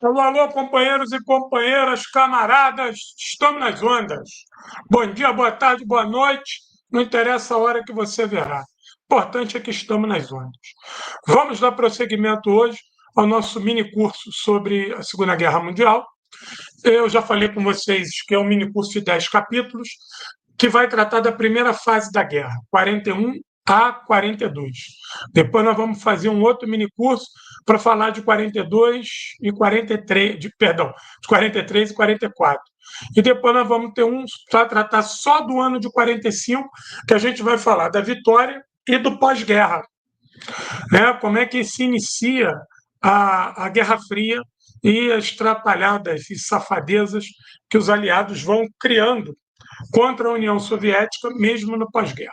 Alô, alô, companheiros e companheiras, camaradas, estamos nas ondas. Bom dia, boa tarde, boa noite, não interessa a hora que você verá. O importante é que estamos nas ondas. Vamos dar prosseguimento hoje ao nosso mini curso sobre a Segunda Guerra Mundial. Eu já falei com vocês que é um mini curso de 10 capítulos, que vai tratar da primeira fase da guerra, 41 a 42. Depois nós vamos fazer um outro mini curso para falar de 42 e 43, de 43 e 44. E depois nós vamos ter um para tratar só do ano de 45, que a gente vai falar da vitória e do pós-guerra, né? Como é que se inicia a Guerra Fria e as trapalhadas e safadezas que os aliados vão criando contra a União Soviética, mesmo no pós-guerra,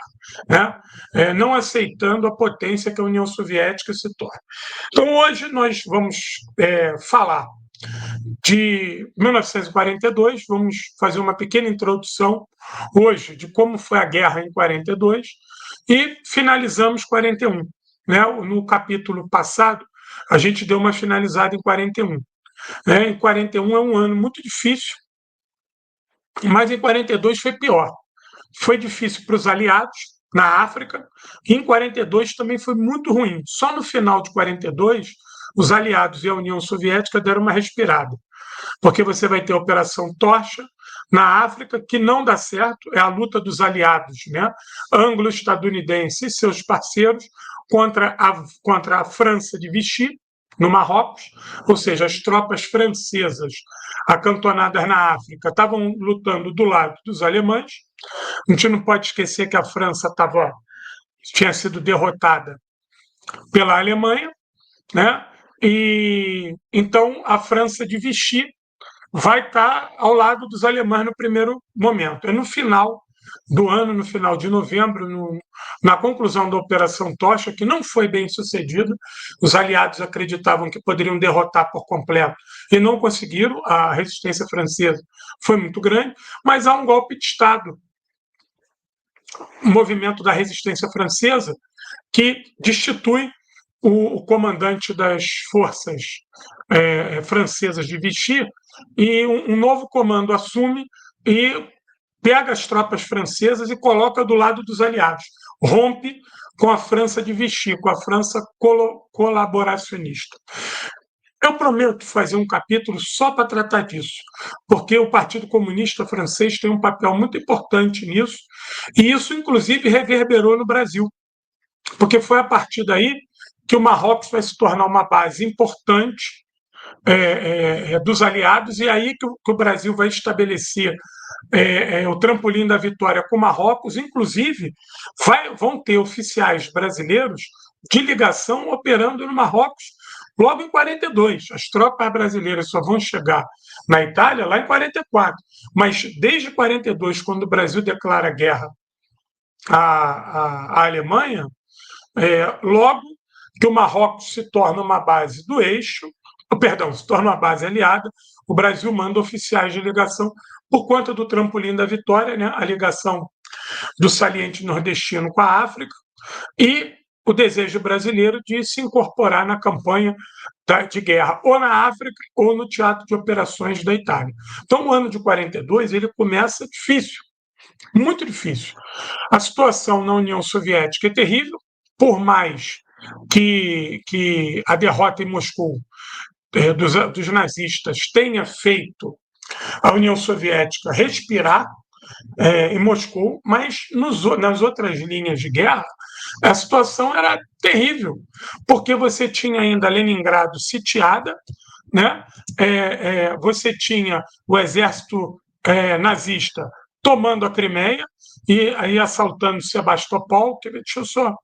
né? Não aceitando a potência que a União Soviética se torna. Então, hoje nós vamos falar de 1942, vamos fazer uma pequena introdução hoje de como foi a guerra em 42 e finalizamos 41. Né? No capítulo passado, a gente deu uma finalizada em 41. Né? Em 41 é um ano muito difícil, mas em 42 foi pior. Foi difícil para os aliados na África, e em 42 também foi muito ruim. Só no final de 42, os aliados e a União Soviética deram uma respirada, porque você vai ter a Operação Torcha na África, que não dá certo, é a luta dos aliados, né? Anglo-estadunidenses e seus parceiros contra a França de Vichy, no Marrocos, ou seja, as tropas francesas acantonadas na África estavam lutando do lado dos alemães. A gente não pode esquecer que a França tinha sido derrotada pela Alemanha, né? E então a França de Vichy vai estar ao lado dos alemães no primeiro momento. É no final do ano, no final de novembro, na conclusão da Operação Tocha, que não foi bem sucedida, os aliados acreditavam que poderiam derrotar por completo e não conseguiram, a resistência francesa foi muito grande, mas há um golpe de Estado, um movimento da resistência francesa que destitui o comandante das forças francesas de Vichy, e um novo comando assume e pega as tropas francesas e coloca do lado dos aliados. Rompe com a França de Vichy, com a França colaboracionista. Eu prometo fazer um capítulo só para tratar disso, porque o Partido Comunista Francês tem um papel muito importante nisso, e isso, inclusive, reverberou no Brasil, porque foi a partir daí que o Marrocos vai se tornar uma base importante dos aliados, e aí que o Brasil vai estabelecer o trampolim da vitória com o Marrocos. Inclusive, vão ter oficiais brasileiros de ligação operando no Marrocos logo em 42. As tropas brasileiras só vão chegar na Itália lá em 44, mas desde 42, quando o Brasil declara guerra à Alemanha, logo que o Marrocos se torna uma base do eixo, perdão, se torna uma base aliada, o Brasil manda oficiais de ligação por conta do trampolim da vitória, né? A ligação do saliente nordestino com a África e o desejo brasileiro de se incorporar na campanha de guerra ou na África ou no teatro de operações da Itália. Então, o ano de 42 ele começa difícil, muito difícil. A situação na União Soviética é terrível, por mais que a derrota em Moscou dos nazistas tenha feito a União Soviética respirar em Moscou, mas nas outras linhas de guerra a situação era terrível, porque você tinha ainda Leningrado sitiada, né? Você tinha o exército nazista tomando a Crimeia e aí assaltando Sebastopol. Deixa eu só.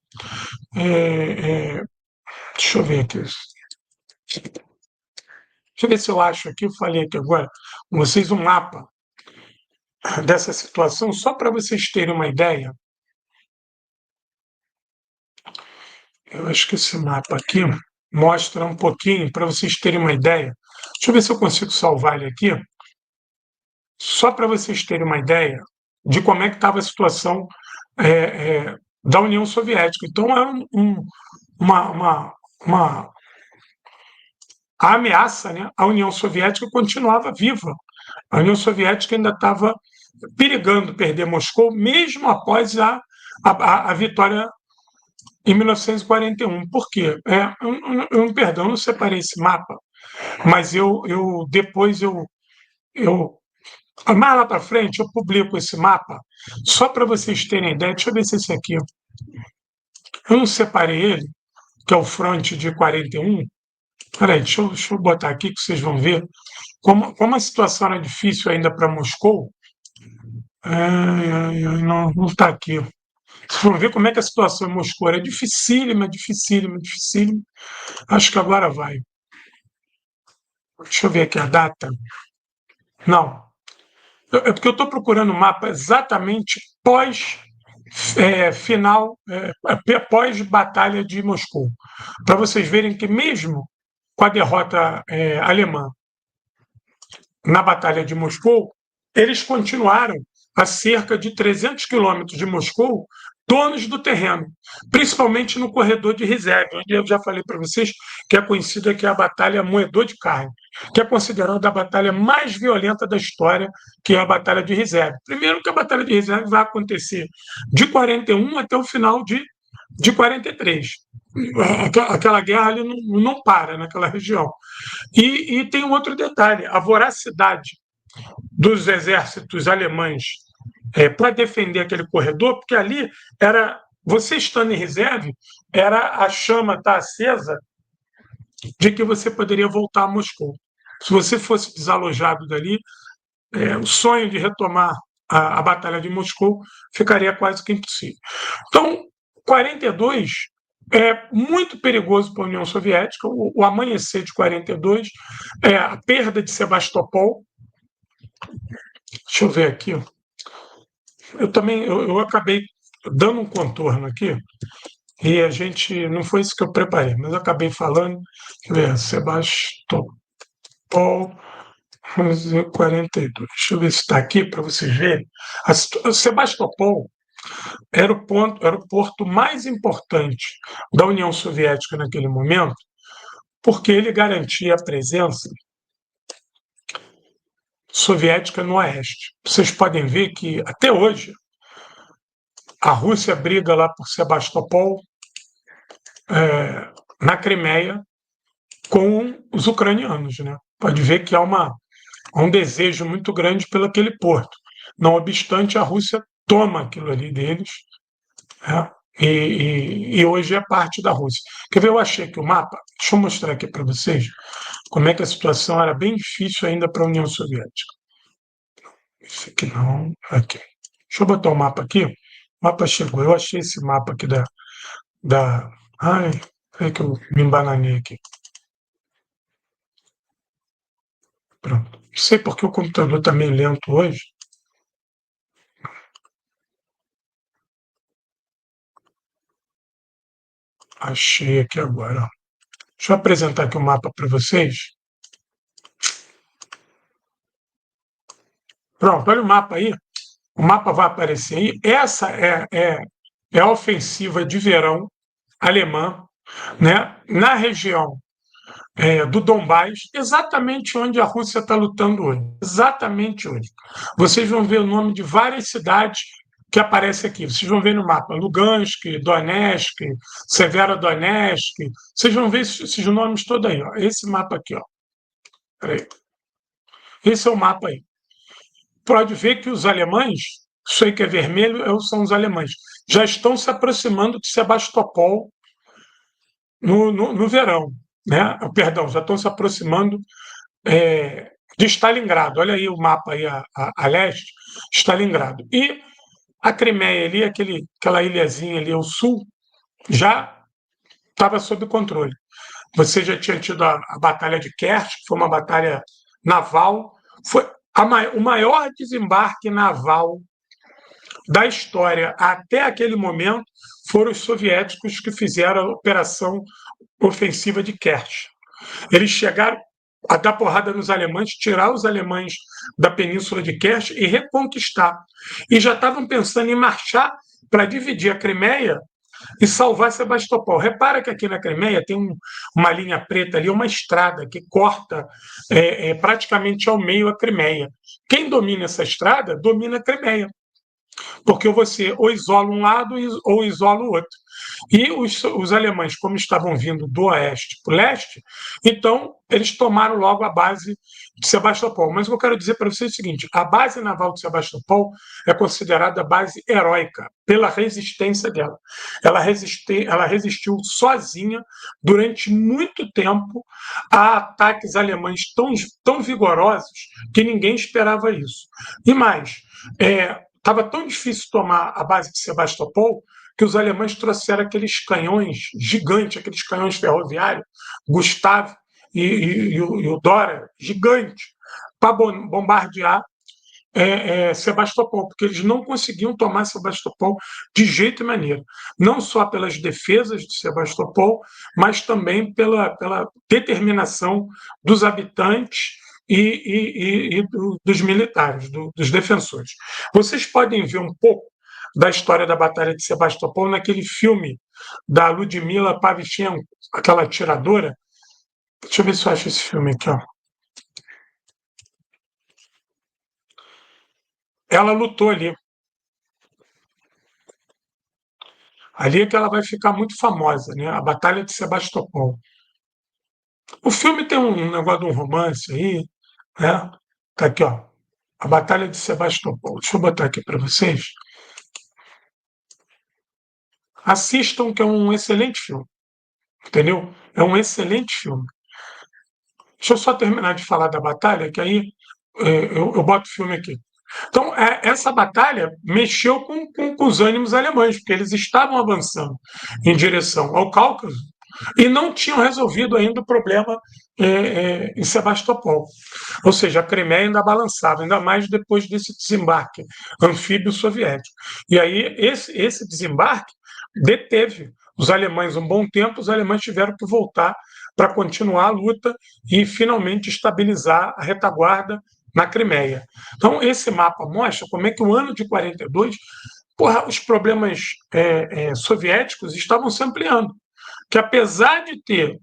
Deixa eu ver aqui. Deixa eu ver se eu acho aqui, eu falei aqui agora com vocês um mapa dessa situação, só para vocês terem uma ideia. Eu acho que esse mapa aqui mostra um pouquinho, para vocês terem uma ideia. Deixa eu ver se eu consigo salvar ele aqui, só para vocês terem uma ideia de como é que estava a situação da União Soviética. Então, era uma a ameaça, né, à União Soviética continuava viva. A União Soviética ainda estava perigando perder Moscou, mesmo após a vitória em 1941. Por quê? Perdão, não separei esse mapa, mas depois mais lá para frente eu publico esse mapa, só para vocês terem ideia. Deixa eu ver se esse aqui, eu não separei ele, que é o fronte de 41. Peraí, deixa eu botar aqui que vocês vão ver como a situação era difícil ainda para Moscou. Não está aqui. Vocês vão ver como é que a situação em Moscou era dificílima, dificílima, dificílima. Acho que agora vai. Deixa eu ver aqui a data. Não. É porque eu estou procurando o mapa exatamente final, pós-batalha de Moscou, para vocês verem que mesmo com a derrota alemã na Batalha de Moscou, eles continuaram a cerca de 300 quilômetros de Moscou, donos do terreno, principalmente no corredor de reserva, onde eu já falei para vocês que é conhecida que é a Batalha Moedor de Carne, que é considerada a batalha mais violenta da história, que é a Batalha de reserva. Primeiro que a Batalha de reserva vai acontecer de 41 até o final de 43. Aquela guerra ali não para naquela região. E tem um outro detalhe: a voracidade dos exércitos alemães para defender aquele corredor, porque ali era, você estando em reserva, era a chama tá acesa de que você poderia voltar a Moscou. Se você fosse desalojado dali, o sonho de retomar a Batalha de Moscou ficaria quase que impossível. Então, 42 é muito perigoso para a União Soviética. O amanhecer de 42, a perda de Sebastopol. Deixa eu ver aqui. Eu acabei dando um contorno aqui e a gente não foi isso que eu preparei, mas eu acabei falando. Sebastopol 42. Deixa eu ver se está aqui para vocês verem. Sebastopol era o porto mais importante da União Soviética naquele momento, porque ele garantia a presença soviética no oeste. Vocês podem ver que, até hoje, a Rússia briga lá por Sebastopol, na Crimeia, com os ucranianos. Né? Pode ver que há um desejo muito grande pelo aquele porto. Não obstante, a Rússia toma aquilo ali deles, né? E hoje é parte da Rússia. Quer ver? Eu achei aqui o mapa. Deixa eu mostrar aqui para vocês como é que a situação era bem difícil ainda para a União Soviética. Esse aqui não, aqui. Deixa eu botar o mapa aqui. O mapa chegou. Eu achei esse mapa aqui Ai, é que eu me embananei aqui. Pronto. Não sei porque o computador está meio lento hoje. Achei aqui agora. Ó. Deixa eu apresentar aqui o mapa para vocês. Pronto, olha o mapa aí. O mapa vai aparecer aí. Essa é a ofensiva de verão alemã, né, na região do Donbás, exatamente onde a Rússia está lutando hoje. Exatamente onde. Vocês vão ver o nome de várias cidades que aparecem aqui. Vocês vão ver no mapa Lugansk, Donetsk, Severodonetsk. Vocês vão ver esses nomes todos aí. Ó. Esse mapa aqui. Ó. Peraí. Esse é o mapa aí. Pode ver que os alemães, isso aí que é vermelho, são os alemães, já estão se aproximando de Sebastopol no verão. Né? Perdão, já estão se aproximando de Stalingrado. Olha aí o mapa aí a leste, Stalingrado. E a Crimeia ali, aquela ilhazinha ali ao sul, já estava sob controle. Você já tinha tido a Batalha de Kerch, que foi uma batalha naval, foi o maior desembarque naval da história até aquele momento foram os soviéticos que fizeram a operação ofensiva de Kerch. Eles chegaram a dar porrada nos alemães, tirar os alemães da península de Kerch e reconquistar. E já estavam pensando em marchar para dividir a Crimeia e salvar Sebastopol. Repara que aqui na Crimeia tem uma linha preta ali, uma estrada que corta praticamente ao meio a Crimeia. Quem domina essa estrada domina a Crimeia, porque você ou isola um lado ou isola o outro. E os alemães, como estavam vindo do oeste para o leste, então eles tomaram logo a base de Sebastopol. Mas o que eu quero dizer para vocês é o seguinte: a base naval de Sebastopol é considerada a base heróica pela resistência dela. Ela resistiu sozinha durante muito tempo a ataques alemães tão vigorosos que ninguém esperava isso. E mais, estava tão difícil tomar a base de Sebastopol que os alemães trouxeram aqueles canhões gigantes, aqueles canhões ferroviários, Gustave e o Dora, gigante, para bombardear Sebastopol, porque eles não conseguiam tomar Sebastopol de jeito e maneira. Não só pelas defesas de Sebastopol, mas também pela determinação dos habitantes e dos militares, dos defensores. Vocês podem ver um pouco da história da Batalha de Sebastopol naquele filme da Ludmila Pavlichenko, aquela atiradora. Deixa eu ver se eu acho esse filme aqui. Ó. Ela lutou ali. Ali é que ela vai ficar muito famosa, né? A Batalha de Sebastopol. O filme tem um negócio de um romance aí, né? Tá aqui, ó. A Batalha de Sebastopol. Deixa eu botar aqui para vocês. Assistam, que é um excelente filme. Entendeu? É um excelente filme. Deixa eu só terminar de falar da batalha, que aí eu boto o filme aqui. Então, essa batalha mexeu com os ânimos alemães, porque eles estavam avançando em direção ao Cáucaso e não tinham resolvido ainda o problema em Sebastopol. Ou seja, a Crimeia ainda balançava, ainda mais depois desse desembarque anfíbio soviético. E aí, esse desembarque deteve os alemães um bom tempo, os alemães tiveram que voltar para continuar a luta e finalmente estabilizar a retaguarda na Crimeia. Então, esse mapa mostra como é que o ano de 42, os problemas soviéticos estavam se ampliando. Que apesar de ter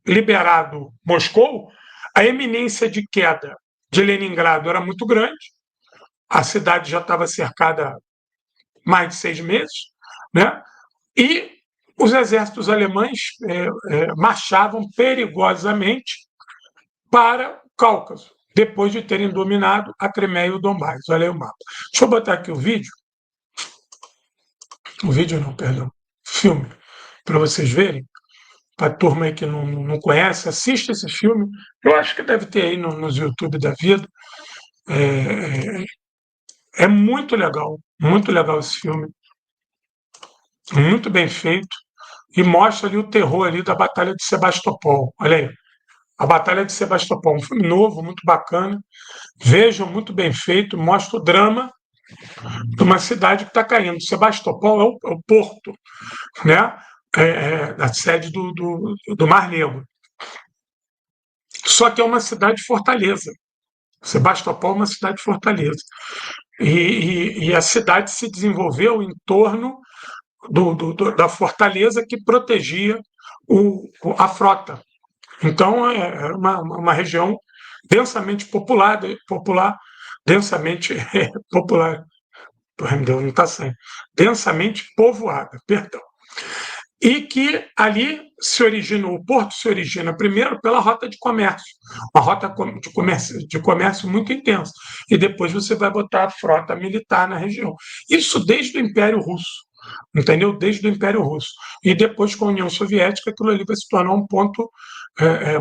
liberado Moscou, a eminência de queda de Leningrado era muito grande, a cidade já estava cercada há mais de 6 meses, né? E os exércitos alemães marchavam perigosamente para o Cáucaso, depois de terem dominado a Crimeia e o Donbás. Olha aí o mapa. Deixa eu botar aqui o vídeo. O vídeo não, perdão. Filme, para vocês verem. Para a turma aí que não conhece, assista esse filme. Eu acho que deve ter aí nos YouTube da vida. É muito legal esse filme, muito bem feito e mostra ali o terror ali da Batalha de Sebastopol. Olha aí, a Batalha de Sebastopol, um filme novo, muito bacana. Vejam, muito bem feito, mostra o drama de uma cidade que está caindo. Sebastopol é o porto, né? A sede do Mar Negro. Só que é uma cidade fortaleza. Sebastopol é uma cidade fortaleza. E a cidade se desenvolveu em torno da fortaleza que protegia a frota. Então, era uma região densamente densamente popular, não está saindo, densamente povoada, perdão. E que ali o porto se origina primeiro pela rota de comércio, uma rota de comércio muito intensa, e depois você vai botar a frota militar na região. Isso desde o Império Russo, entendeu? Desde o Império Russo. E depois, com a União Soviética, aquilo ali vai se tornar um ponto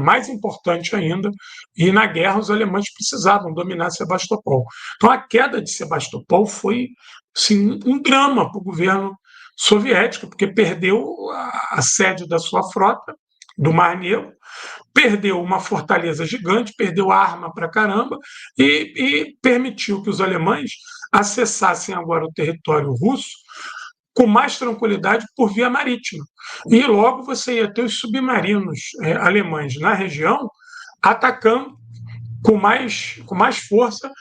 mais importante ainda, e na guerra os alemães precisavam dominar Sebastopol. Então a queda de Sebastopol foi assim, um drama para o governo soviético, porque perdeu a sede da sua frota, do Mar Negro, perdeu uma fortaleza gigante, perdeu arma para caramba, e permitiu que os alemães acessassem agora o território russo com mais tranquilidade por via marítima. E logo você ia ter os submarinos alemães na região atacando com mais força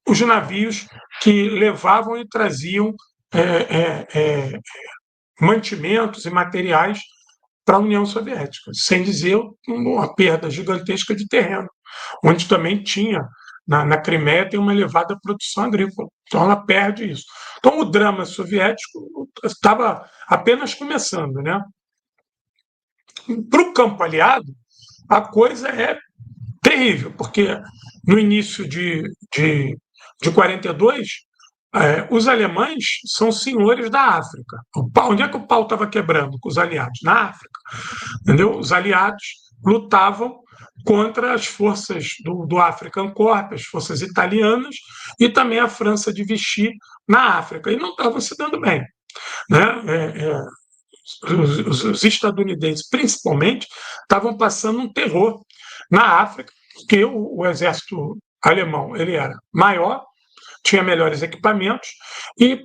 os navios que levavam e traziam mantimentos e materiais para a União Soviética, sem dizer uma perda gigantesca de terreno, onde também tinha, na Crimeia, tem uma elevada produção agrícola. Então ela perde isso. Então o drama soviético estava apenas começando, né? Para o campo aliado, a coisa é terrível, porque no início de 42, os alemães são senhores da África. Onde é que o pau estava quebrando com os aliados? Na África. Entendeu? Os aliados lutavam contra as forças do African Corps, as forças italianas, e também a França de Vichy na África, e não estavam se dando bem. Né? Os estadunidenses, principalmente, estavam passando um terror na África, porque o exército alemão ele era maior, tinha melhores equipamentos e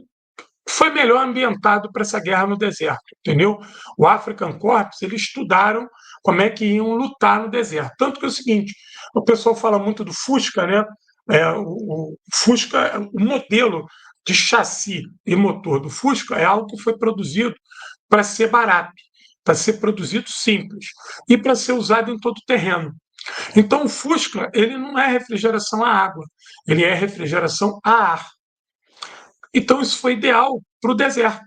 foi melhor ambientado para essa guerra no deserto, entendeu? O African Corps, eles estudaram como é que iam lutar no deserto. Tanto que é o seguinte, o pessoal fala muito do Fusca, né? O Fusca, o modelo de chassi e motor do Fusca é algo que foi produzido para ser barato, para ser produzido simples e para ser usado em todo o terreno. Então, o Fusca ele não é refrigeração a água, ele é refrigeração a ar. Então, isso foi ideal para o deserto,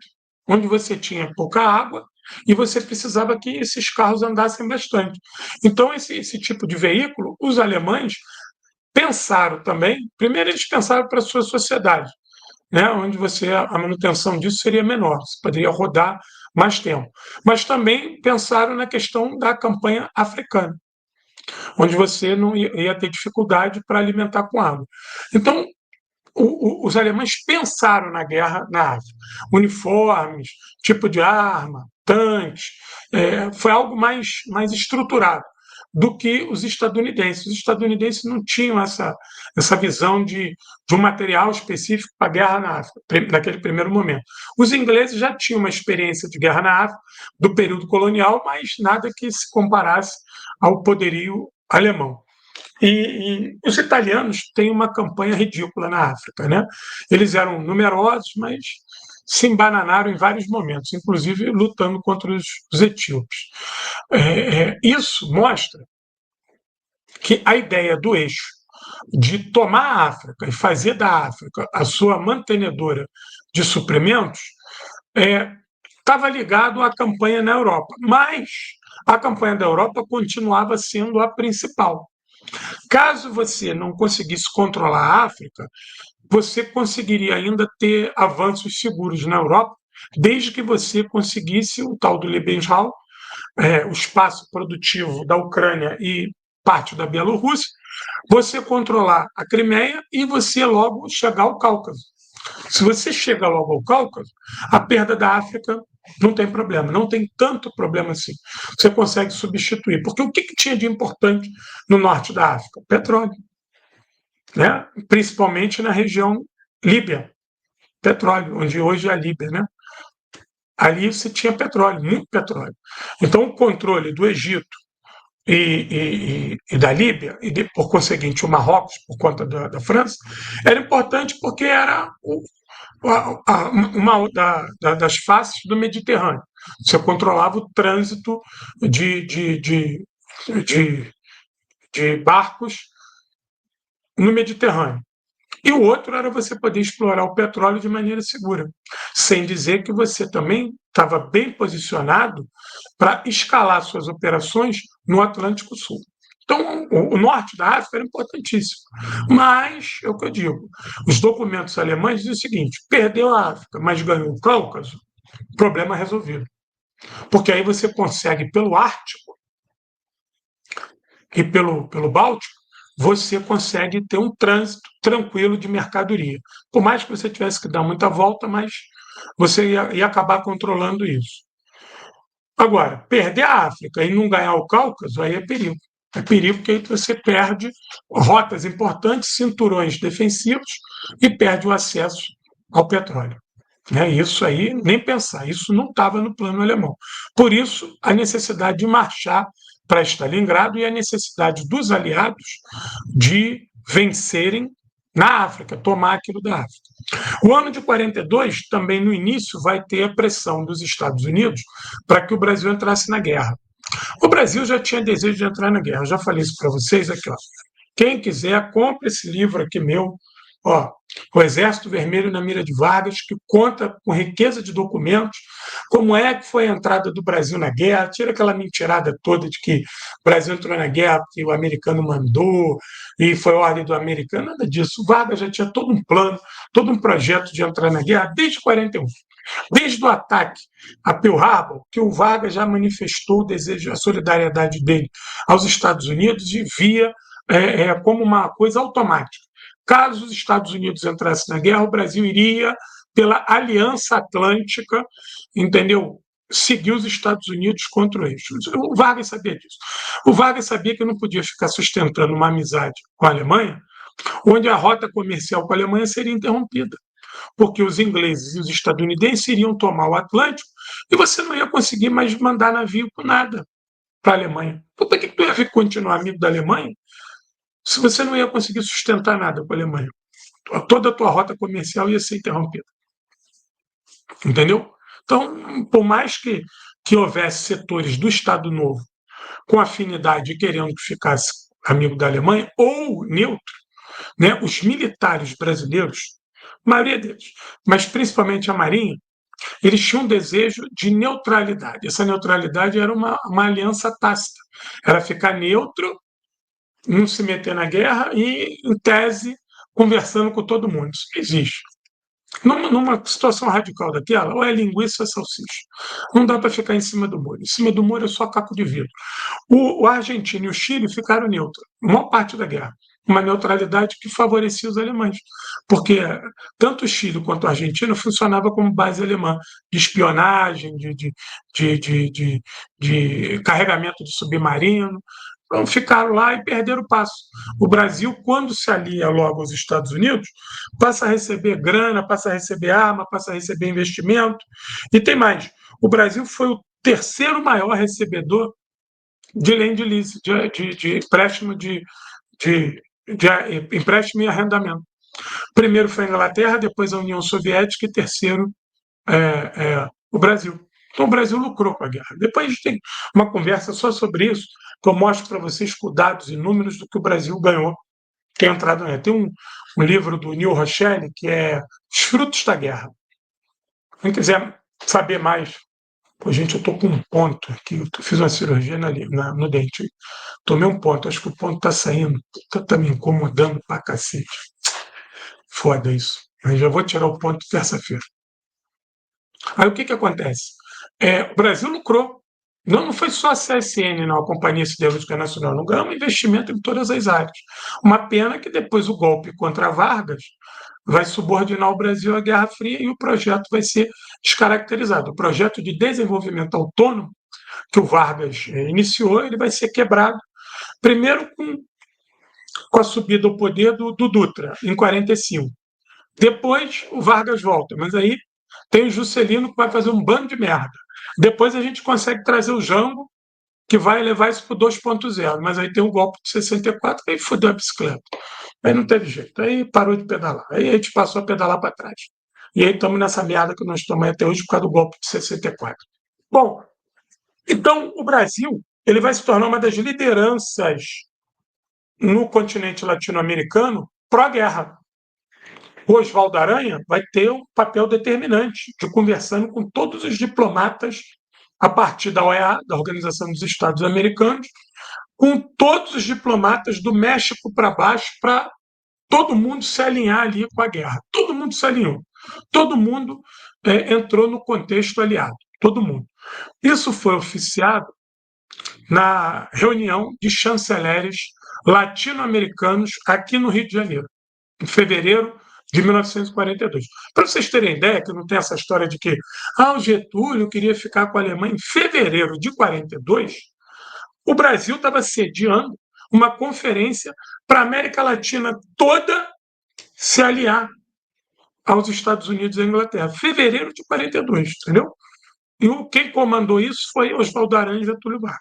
onde você tinha pouca água e você precisava que esses carros andassem bastante. Então, esse tipo de veículo, os alemães pensaram também, primeiro eles pensaram para a sua sociedade, né, onde a manutenção disso seria menor, você poderia rodar mais tempo. Mas também pensaram na questão da campanha africana, onde você não ia ter dificuldade para alimentar com água. Então, os alemães pensaram na guerra na África. Uniformes, tipo de arma, tanques, foi algo mais estruturado do que os estadunidenses. Os estadunidenses não tinham essa visão de um material específico para a guerra na África, naquele primeiro momento. Os ingleses já tinham uma experiência de guerra na África, do período colonial, mas nada que se comparasse ao poderio alemão. E os italianos têm uma campanha ridícula na África, né? Eles eram numerosos, mas se embananaram em vários momentos, inclusive lutando contra os etíopes. Isso mostra que a ideia do eixo de tomar a África e fazer da África a sua mantenedora de suprimentos estava ligado à campanha na Europa, mas a campanha da Europa continuava sendo a principal. Caso você não conseguisse controlar a África, você conseguiria ainda ter avanços seguros na Europa, desde que você conseguisse o tal do Lebensraum, o espaço produtivo da Ucrânia e parte da Bielorrússia, você controlar a Crimeia e você logo chegar ao Cáucaso. Se você chega logo ao Cáucaso, a perda da África não tem problema, não tem tanto problema assim. Você consegue substituir. Porque o que tinha de importante no norte da África? Petróleo. Né? Principalmente na região Líbia. Petróleo, onde hoje é a Líbia. Né? Ali você tinha petróleo, muito petróleo. Então, o controle do Egito e da Líbia, por conseguinte o Marrocos, por conta da França, era importante porque era uma das faces do Mediterrâneo. Você controlava o trânsito de, de barcos no Mediterrâneo. E o outro era você poder explorar o petróleo de maneira segura, sem dizer que você também estava bem posicionado para escalar suas operações no Atlântico Sul. Então, o norte da África era importantíssimo. Mas, é o que eu digo, os documentos alemães dizem o seguinte: perdeu a África, mas ganhou o Cáucaso, problema resolvido. Porque aí você consegue, pelo Ártico e pelo Báltico, você consegue ter um trânsito tranquilo de mercadoria. Por mais que você tivesse que dar muita volta, mas você ia acabar controlando isso. Agora, perder a África e não ganhar o Cáucaso, aí é perigo. É perigo porque aí você perde rotas importantes, cinturões defensivos e perde o acesso ao petróleo. Isso aí, nem pensar, isso não estava no plano alemão. Por isso, a necessidade de marchar para Stalingrado e a necessidade dos aliados de vencerem na África, tomar aquilo da África. O ano de 42, também no início, vai ter a pressão dos Estados Unidos para que o Brasil entrasse na guerra. O Brasil já tinha desejo de entrar na guerra, eu já falei isso para vocês aqui. Ó. Quem quiser, compre esse livro aqui meu, ó, O Exército Vermelho na Mira de Vargas, que conta com riqueza de documentos, como é que foi a entrada do Brasil na guerra, tira aquela mentirada toda de que o Brasil entrou na guerra porque o americano mandou e foi ordem do americano, nada disso. O Vargas já tinha todo um plano, todo um projeto de entrar na guerra desde 41. Desde o ataque a Pearl Harbor, que o Vargas já manifestou o desejo, a solidariedade dele aos Estados Unidos e via como uma coisa automática. Caso os Estados Unidos entrassem na guerra, o Brasil iria pela Aliança Atlântica, entendeu? Seguir os Estados Unidos contra o eixo. O Vargas sabia disso. O Vargas sabia que não podia ficar sustentando uma amizade com a Alemanha, onde a rota comercial com a Alemanha seria interrompida, porque os ingleses e os estadunidenses iriam tomar o Atlântico e você não ia conseguir mais mandar navio com nada para a Alemanha. Por que tu ia continuar amigo da Alemanha se você não ia conseguir sustentar nada com a Alemanha? Toda a tua rota comercial ia ser interrompida. Entendeu? Então, por mais que houvesse setores do Estado Novo com afinidade e querendo que ficasse amigo da Alemanha, ou neutro, né, os militares brasileiros, a maioria deles, mas principalmente a Marinha, eles tinham um desejo de neutralidade. Essa neutralidade era uma aliança tácita. Era ficar neutro, não se meter na guerra e, em tese, conversando com todo mundo. Isso não existe. Numa situação radical daquela, ou é linguiça ou é salsicha. Não dá para ficar em cima do muro. Em cima do muro é só caco de vidro. O Argentina e o Chile ficaram neutros, a maior parte da guerra. Uma neutralidade que favorecia os alemães, porque tanto o Chile quanto a Argentina funcionava como base alemã de espionagem, de carregamento de submarino. Então ficaram lá e perderam o passo. O Brasil, quando se alia logo aos Estados Unidos, passa a receber grana, passa a receber arma, passa a receber investimento. E tem mais: o Brasil foi o terceiro maior recebedor de land lease, de empréstimo de empréstimo e arrendamento. Primeiro foi a Inglaterra, depois a União Soviética e terceiro o Brasil. Então o Brasil lucrou com a guerra. Depois a gente tem uma conversa só sobre isso, que eu mostro para vocês com dados e números do que o Brasil ganhou, que é entrado na guerra. Tem um livro do Neil Rochelle que é Os Frutos da Guerra. Quem quiser saber mais, pô, gente, eu tô com um ponto aqui, eu fiz uma cirurgia no dente. Tomei um ponto, acho que o ponto tá saindo, tá me incomodando pra cacete. Foda isso. Mas já vou tirar o ponto terça-feira. Aí o que acontece? O Brasil lucrou. Não foi só a CSN, não, a Companhia Siderúrgica Nacional, não ganhou um investimento em todas as áreas. Uma pena que depois o golpe contra Vargas vai subordinar o Brasil à Guerra Fria e o projeto vai ser descaracterizado. O projeto de desenvolvimento autônomo que o Vargas iniciou, ele vai ser quebrado, primeiro com a subida ao poder do Dutra, em 45. Depois o Vargas volta, mas aí tem o Juscelino que vai fazer um bando de merda. Depois a gente consegue trazer o Jango, que vai levar isso para o 2.0, mas aí tem o golpe de 64, aí fodeu a bicicleta. Aí não teve jeito, aí parou de pedalar. Aí a gente passou a pedalar para trás. E aí estamos nessa merda que nós estamos até hoje por causa do golpe de 64. Bom, então o Brasil ele vai se tornar uma das lideranças no continente latino-americano pró-guerra. O Oswaldo Aranha vai ter um papel determinante de conversando com todos os diplomatas a partir da OEA, da Organização dos Estados Americanos, com todos os diplomatas do México para baixo, para todo mundo se alinhar ali com a guerra. Todo mundo se alinhou. Todo mundo entrou no contexto aliado. Todo mundo. Isso foi oficiado na reunião de chanceleres latino-americanos aqui no Rio de Janeiro, em fevereiro de 1942. Para vocês terem ideia, que não tem essa história de que o Getúlio queria ficar com a Alemanha, em fevereiro de 42, o Brasil estava sediando uma conferência para a América Latina toda se aliar aos Estados Unidos e à Inglaterra. Fevereiro de 42, entendeu? E quem comandou isso foi Oswaldo Aranha e Getúlio Vargas.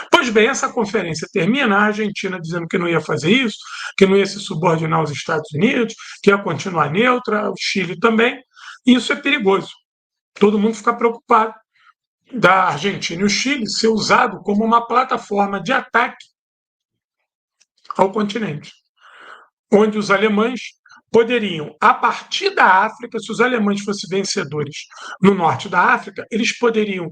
Pois bem, essa conferência termina, a Argentina dizendo que não ia fazer isso, que não ia se subordinar aos Estados Unidos, que ia continuar neutra, o Chile também. Isso é perigoso. Todo mundo fica preocupado da Argentina e o Chile ser usado como uma plataforma de ataque ao continente, onde os alemães poderiam, a partir da África, se os alemães fossem vencedores no norte da África, eles poderiam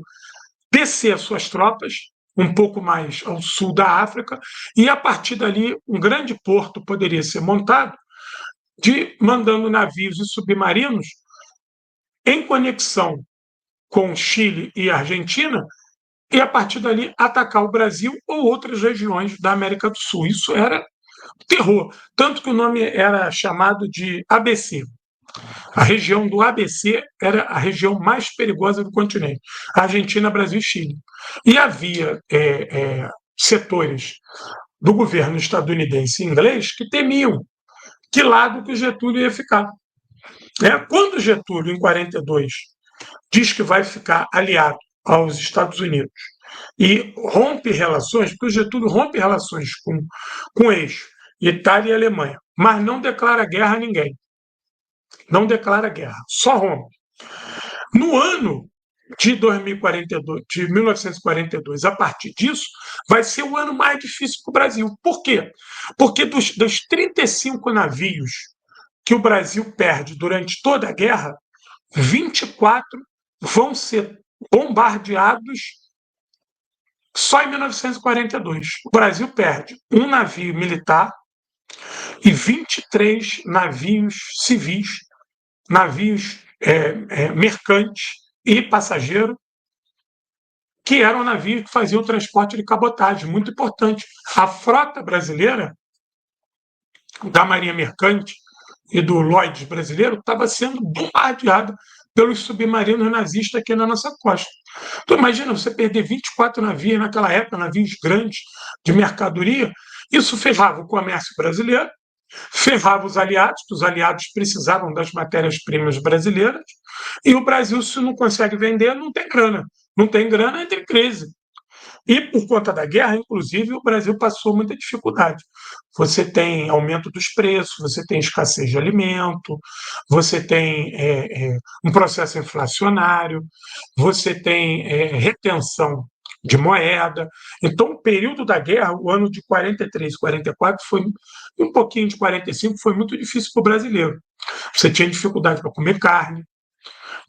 descer as suas tropas um pouco mais ao sul da África e a partir dali um grande porto poderia ser montado de mandando navios e submarinos em conexão com Chile e Argentina e a partir dali atacar o Brasil ou outras regiões da América do Sul. Isso era terror, tanto que o nome era chamado de ABC. A região do ABC era a região mais perigosa do continente, Argentina, Brasil e Chile. E havia setores do governo estadunidense e inglês que temiam que lado que o Getúlio ia ficar. Quando Getúlio, em 42, diz que vai ficar aliado aos Estados Unidos e rompe relações, porque o Getúlio rompe relações com o eixo, Itália e Alemanha, mas não declara guerra a ninguém. Não declara guerra, só rompe. No ano de 2042, de 1942, a partir disso, vai ser o ano mais difícil para o Brasil. Por quê? Porque dos 35 navios que o Brasil perde durante toda a guerra, 24 vão ser bombardeados só em 1942. O Brasil perde um navio militar e 23 navios civis, navios mercantes e passageiro, que eram navios que faziam o transporte de cabotagem, muito importante. A frota brasileira, da Marinha Mercante e do Lloyds brasileiro, estava sendo bombardeada pelos submarinos nazistas aqui na nossa costa. Então, imagina você perder 24 navios naquela época, navios grandes de mercadoria, isso ferrava o comércio brasileiro, ferrava os aliados, que os aliados precisavam das matérias-primas brasileiras, e o Brasil, se não consegue vender, não tem grana. Não tem grana, entra em crise. E por conta da guerra, inclusive, o Brasil passou muita dificuldade. Você tem aumento dos preços, você tem escassez de alimento, você tem um processo inflacionário, você tem retenção de moeda. Então, o período da guerra, o ano de 43, 44, foi um pouquinho de 45, foi muito difícil para o brasileiro. Você tinha dificuldade para comer carne,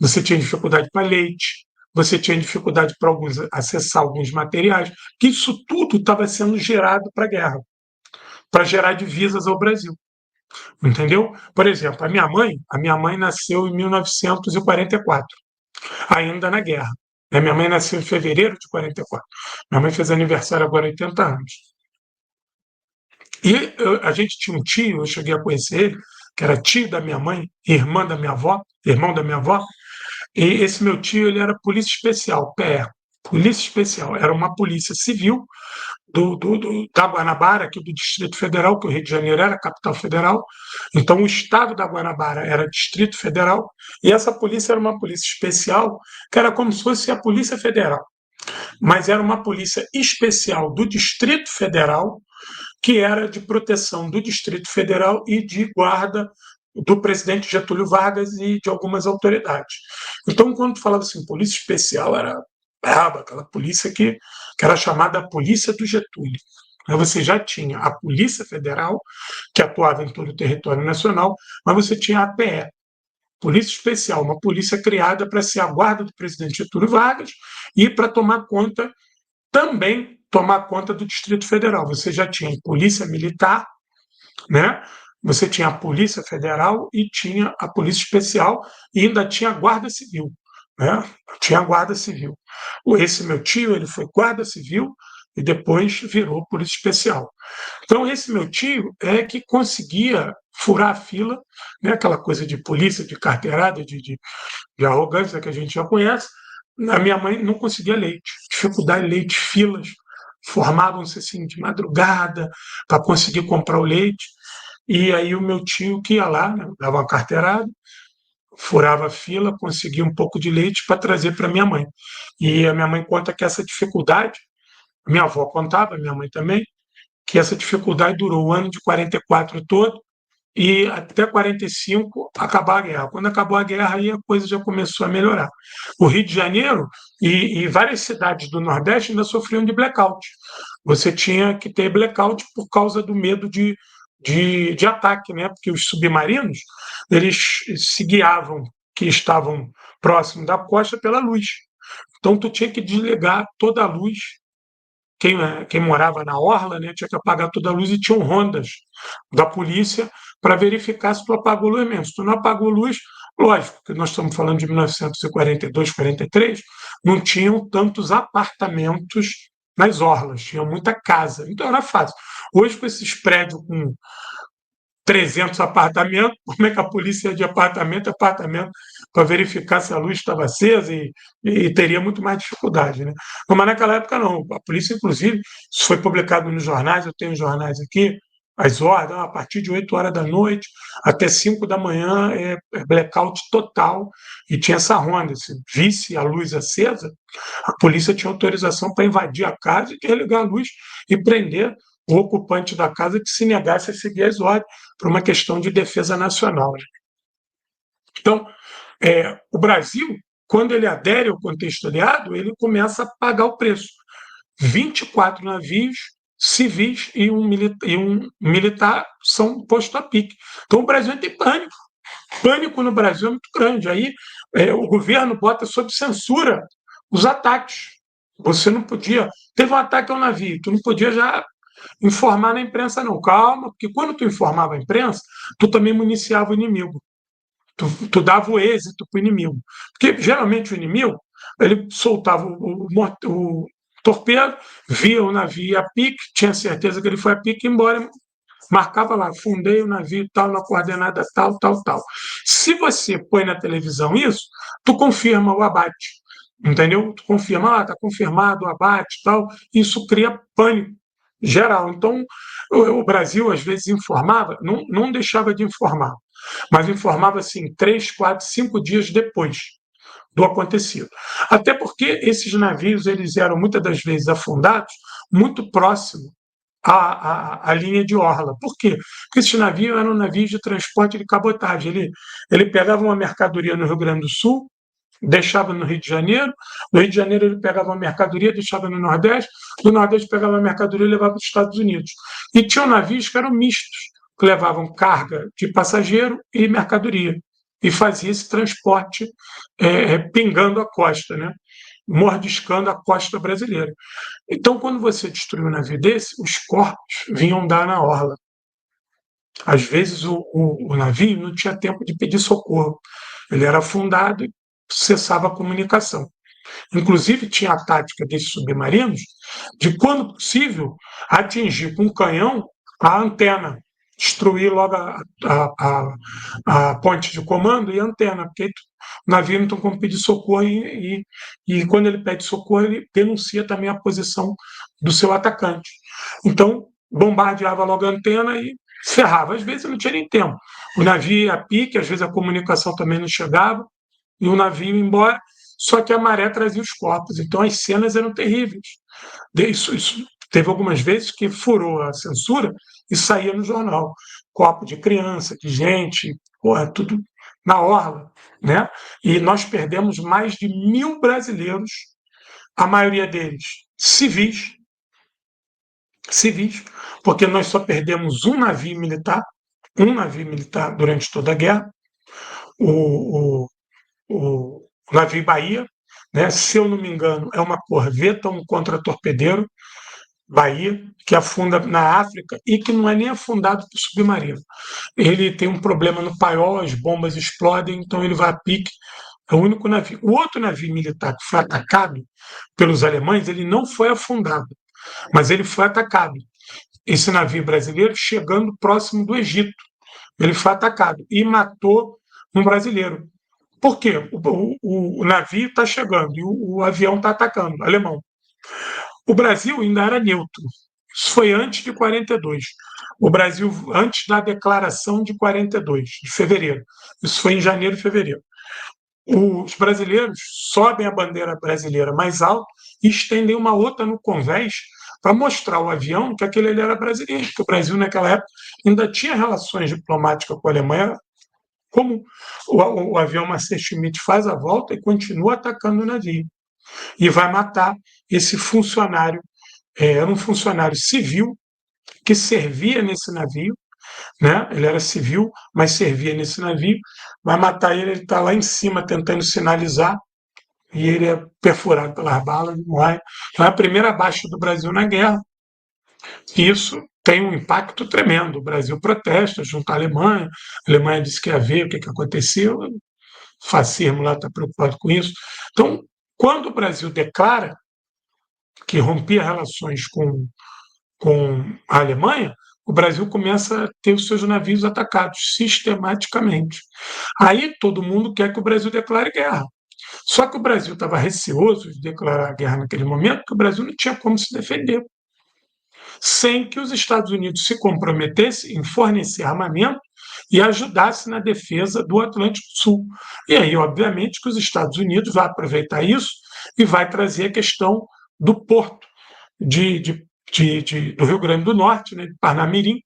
você tinha dificuldade para leite, você tinha dificuldade para acessar alguns materiais, que isso tudo estava sendo gerado para a guerra, para gerar divisas ao Brasil. Entendeu? Por exemplo, a minha mãe nasceu em 1944, ainda na guerra. Minha mãe nasceu em fevereiro de 44. Minha mãe fez aniversário agora 80 anos. E a gente tinha um tio, eu cheguei a conhecer ele, que era tio da minha mãe, irmã da minha avó, irmão da minha avó, e esse meu tio ele era polícia especial, PE, polícia especial, era uma polícia civil da Guanabara, aqui do Distrito Federal, que o Rio de Janeiro era a capital federal, então o estado da Guanabara era Distrito Federal, e essa polícia era uma polícia especial, que era como se fosse a Polícia Federal, mas era uma polícia especial do Distrito Federal, que era de proteção do Distrito Federal e de guarda do presidente Getúlio Vargas e de algumas autoridades. Então, quando falava assim, polícia especial, era braba, aquela polícia que era chamada Polícia do Getúlio. Aí você já tinha a Polícia Federal, que atuava em todo o território nacional, mas você tinha a APE, Polícia Especial, uma polícia criada para ser a guarda do presidente Getúlio Vargas e para também tomar conta do Distrito Federal. Você já tinha a Polícia Militar, né? Você tinha a Polícia Federal e tinha a Polícia Especial e ainda tinha a Guarda Civil, né? Tinha a Guarda Civil. Esse meu tio, ele foi Guarda Civil e depois virou Polícia Especial. Então, esse meu tio é que conseguia furar a fila, né? Aquela coisa de polícia, de carteirada, de arrogância que a gente já conhece. A minha mãe não conseguia leite, dificuldade de leite, filas, formavam-se assim de madrugada para conseguir comprar o leite. E aí o meu tio que ia lá, né, dava uma carteirada, furava a fila, conseguia um pouco de leite para trazer para minha mãe. E a minha mãe conta que essa dificuldade minha avó contava, minha mãe também, que essa dificuldade durou o ano de 44 todo e até 45 acabar a guerra. Quando acabou a guerra, aí a coisa já começou a melhorar. O Rio de Janeiro e várias cidades do Nordeste ainda sofriam de blackout. Você tinha que ter blackout por causa do medo de ataque, né? Porque os submarinos eles se guiavam que estavam próximo da costa pela luz. Então tu tinha que desligar toda a luz. Quem morava na orla, né, tinha que apagar toda a luz e tinham rondas da polícia para verificar se tu apagou a luz mesmo. Se tu não apagou a luz, lógico que nós estamos falando de 1942, 43, não tinham tantos apartamentos nas orlas, tinha muita casa, então era fácil. Hoje, com esses prédios com 300 apartamentos, como é que a polícia ia de apartamento a apartamento para verificar se a luz estava acesa e teria muito mais dificuldade, né? Mas naquela época não. A polícia, inclusive, isso foi publicado nos jornais, eu tenho jornais aqui, as ordens, a partir de 8 horas da noite até 5 da manhã é blackout total, e tinha essa ronda. Se visse a luz acesa, a polícia tinha autorização para invadir a casa e desligar a luz e prender o ocupante da casa que se negasse a seguir as ordens por uma questão de defesa nacional. Então, o Brasil, quando ele adere ao contexto aliado, ele começa a pagar o preço. 24 navios civis e um militar são postos a pique. Então, o Brasil tem pânico. Pânico no Brasil é muito grande. Aí o governo bota sob censura os ataques. Você não podia. Teve um ataque ao navio, tu não podia já informar na imprensa, não. Calma, porque quando tu informava a imprensa, tu também municiava o inimigo. Tu dava o êxito para o inimigo. Porque geralmente o inimigo ele soltava o torpedo, via o navio a pique, tinha certeza que ele foi a pique, embora marcava lá, fundei o navio tal, na coordenada tal, tal, tal. Se você põe na televisão isso, tu confirma o abate. Entendeu? Tu confirma, está confirmado o abate tal. Isso cria pânico geral. Então, o Brasil, às vezes, informava, não deixava de informar, mas informava assim 3, 4, 5 dias depois do acontecido. Até porque esses navios eles eram muitas das vezes afundados muito próximo à linha de orla. Por quê? Porque esses navios eram navios de transporte de cabotagem. Ele pegava uma mercadoria no Rio Grande do Sul, deixava no Rio de Janeiro, do Rio de Janeiro ele pegava uma mercadoria, deixava no Nordeste, do Nordeste pegava uma mercadoria e levava para os Estados Unidos. E tinham navios que eram mistos, que levavam carga de passageiro e mercadoria, e fazia esse transporte pingando a costa, né? Mordiscando a costa brasileira. Então, quando você destruiu um navio desse, os corpos vinham dar na orla. Às vezes, o navio não tinha tempo de pedir socorro. Ele era afundado e cessava a comunicação. Inclusive, tinha a tática desses submarinos de, quando possível, atingir com um canhão a antena, destruir logo a ponte de comando e a antena, porque o navio não tem como pedir socorro e quando ele pede socorro, ele denuncia também a posição do seu atacante. Então, bombardeava logo a antena e ferrava. Às vezes não tinha nem tempo. O navio ia a pique, às vezes a comunicação também não chegava, e o navio ia embora, só que a maré trazia os corpos. Então as cenas eram terríveis. Isso teve algumas vezes que furou a censura e saía no jornal. Corpo de criança, de gente, porra, tudo na orla. Né? E nós perdemos mais de 1.000 brasileiros, a maioria deles civis, porque nós só perdemos um navio militar durante toda a guerra, o navio Bahia, né? Se eu não me engano, é uma corveta, um contra-torpedeiro, Bahia, que afunda na África e que não é nem afundado por submarino. Ele tem um problema no paiol, as bombas explodem, então ele vai a pique. É o único navio. O outro navio militar que foi atacado pelos alemães, ele não foi afundado, mas ele foi atacado. Esse navio brasileiro chegando próximo do Egito, ele foi atacado e matou um brasileiro. Por quê? O navio está chegando e o avião está atacando, alemão. O Brasil ainda era neutro. Isso foi antes de 42. O Brasil, antes da declaração de 42, de fevereiro. Isso foi em janeiro e fevereiro. Os brasileiros sobem a bandeira brasileira mais alto e estendem uma outra no convés para mostrar ao avião que aquele ali era brasileiro, que o Brasil, naquela época, ainda tinha relações diplomáticas com a Alemanha, como o avião Messerschmitt faz a volta e continua atacando o navio. E vai matar esse funcionário, era um funcionário civil que servia nesse navio, né? Ele era civil, mas servia nesse navio, vai matar ele, ele está lá em cima tentando sinalizar, e ele é perfurado pelas balas, morre. Então é a primeira baixa do Brasil na guerra, e isso tem um impacto tremendo. O Brasil protesta junto à Alemanha, a Alemanha disse que ia ver o que aconteceu, o fascismo lá está preocupado com isso. Então, quando o Brasil declara que rompia relações com a Alemanha, o Brasil começa a ter os seus navios atacados sistematicamente. Aí todo mundo quer que o Brasil declare guerra. Só que o Brasil estava receoso de declarar guerra naquele momento, porque o Brasil não tinha como se defender, sem que os Estados Unidos se comprometessem em fornecer armamento e ajudasse na defesa do Atlântico Sul. E aí, obviamente, que os Estados Unidos vai aproveitar isso e vai trazer a questão do porto do Rio Grande do Norte, né, de Parnamirim,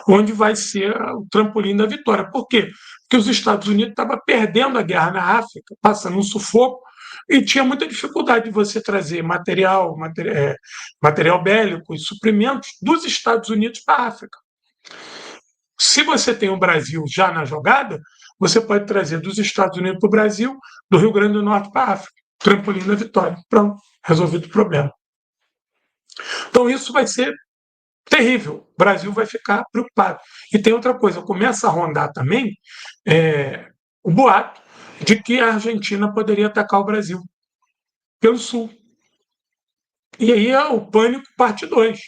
onde vai ser o trampolim da vitória. Por quê? Porque os Estados Unidos estavam perdendo a guerra na África, passando um sufoco, e tinha muita dificuldade de você trazer material bélico e suprimentos dos Estados Unidos para a África. Se você tem o Brasil já na jogada, você pode trazer dos Estados Unidos para o Brasil, do Rio Grande do Norte para a África. Trampolim da vitória. Pronto, resolvido o problema. Então isso vai ser terrível. O Brasil vai ficar preocupado. E tem outra coisa, começa a rondar também o boato de que a Argentina poderia atacar o Brasil pelo sul. E aí é o pânico parte 2.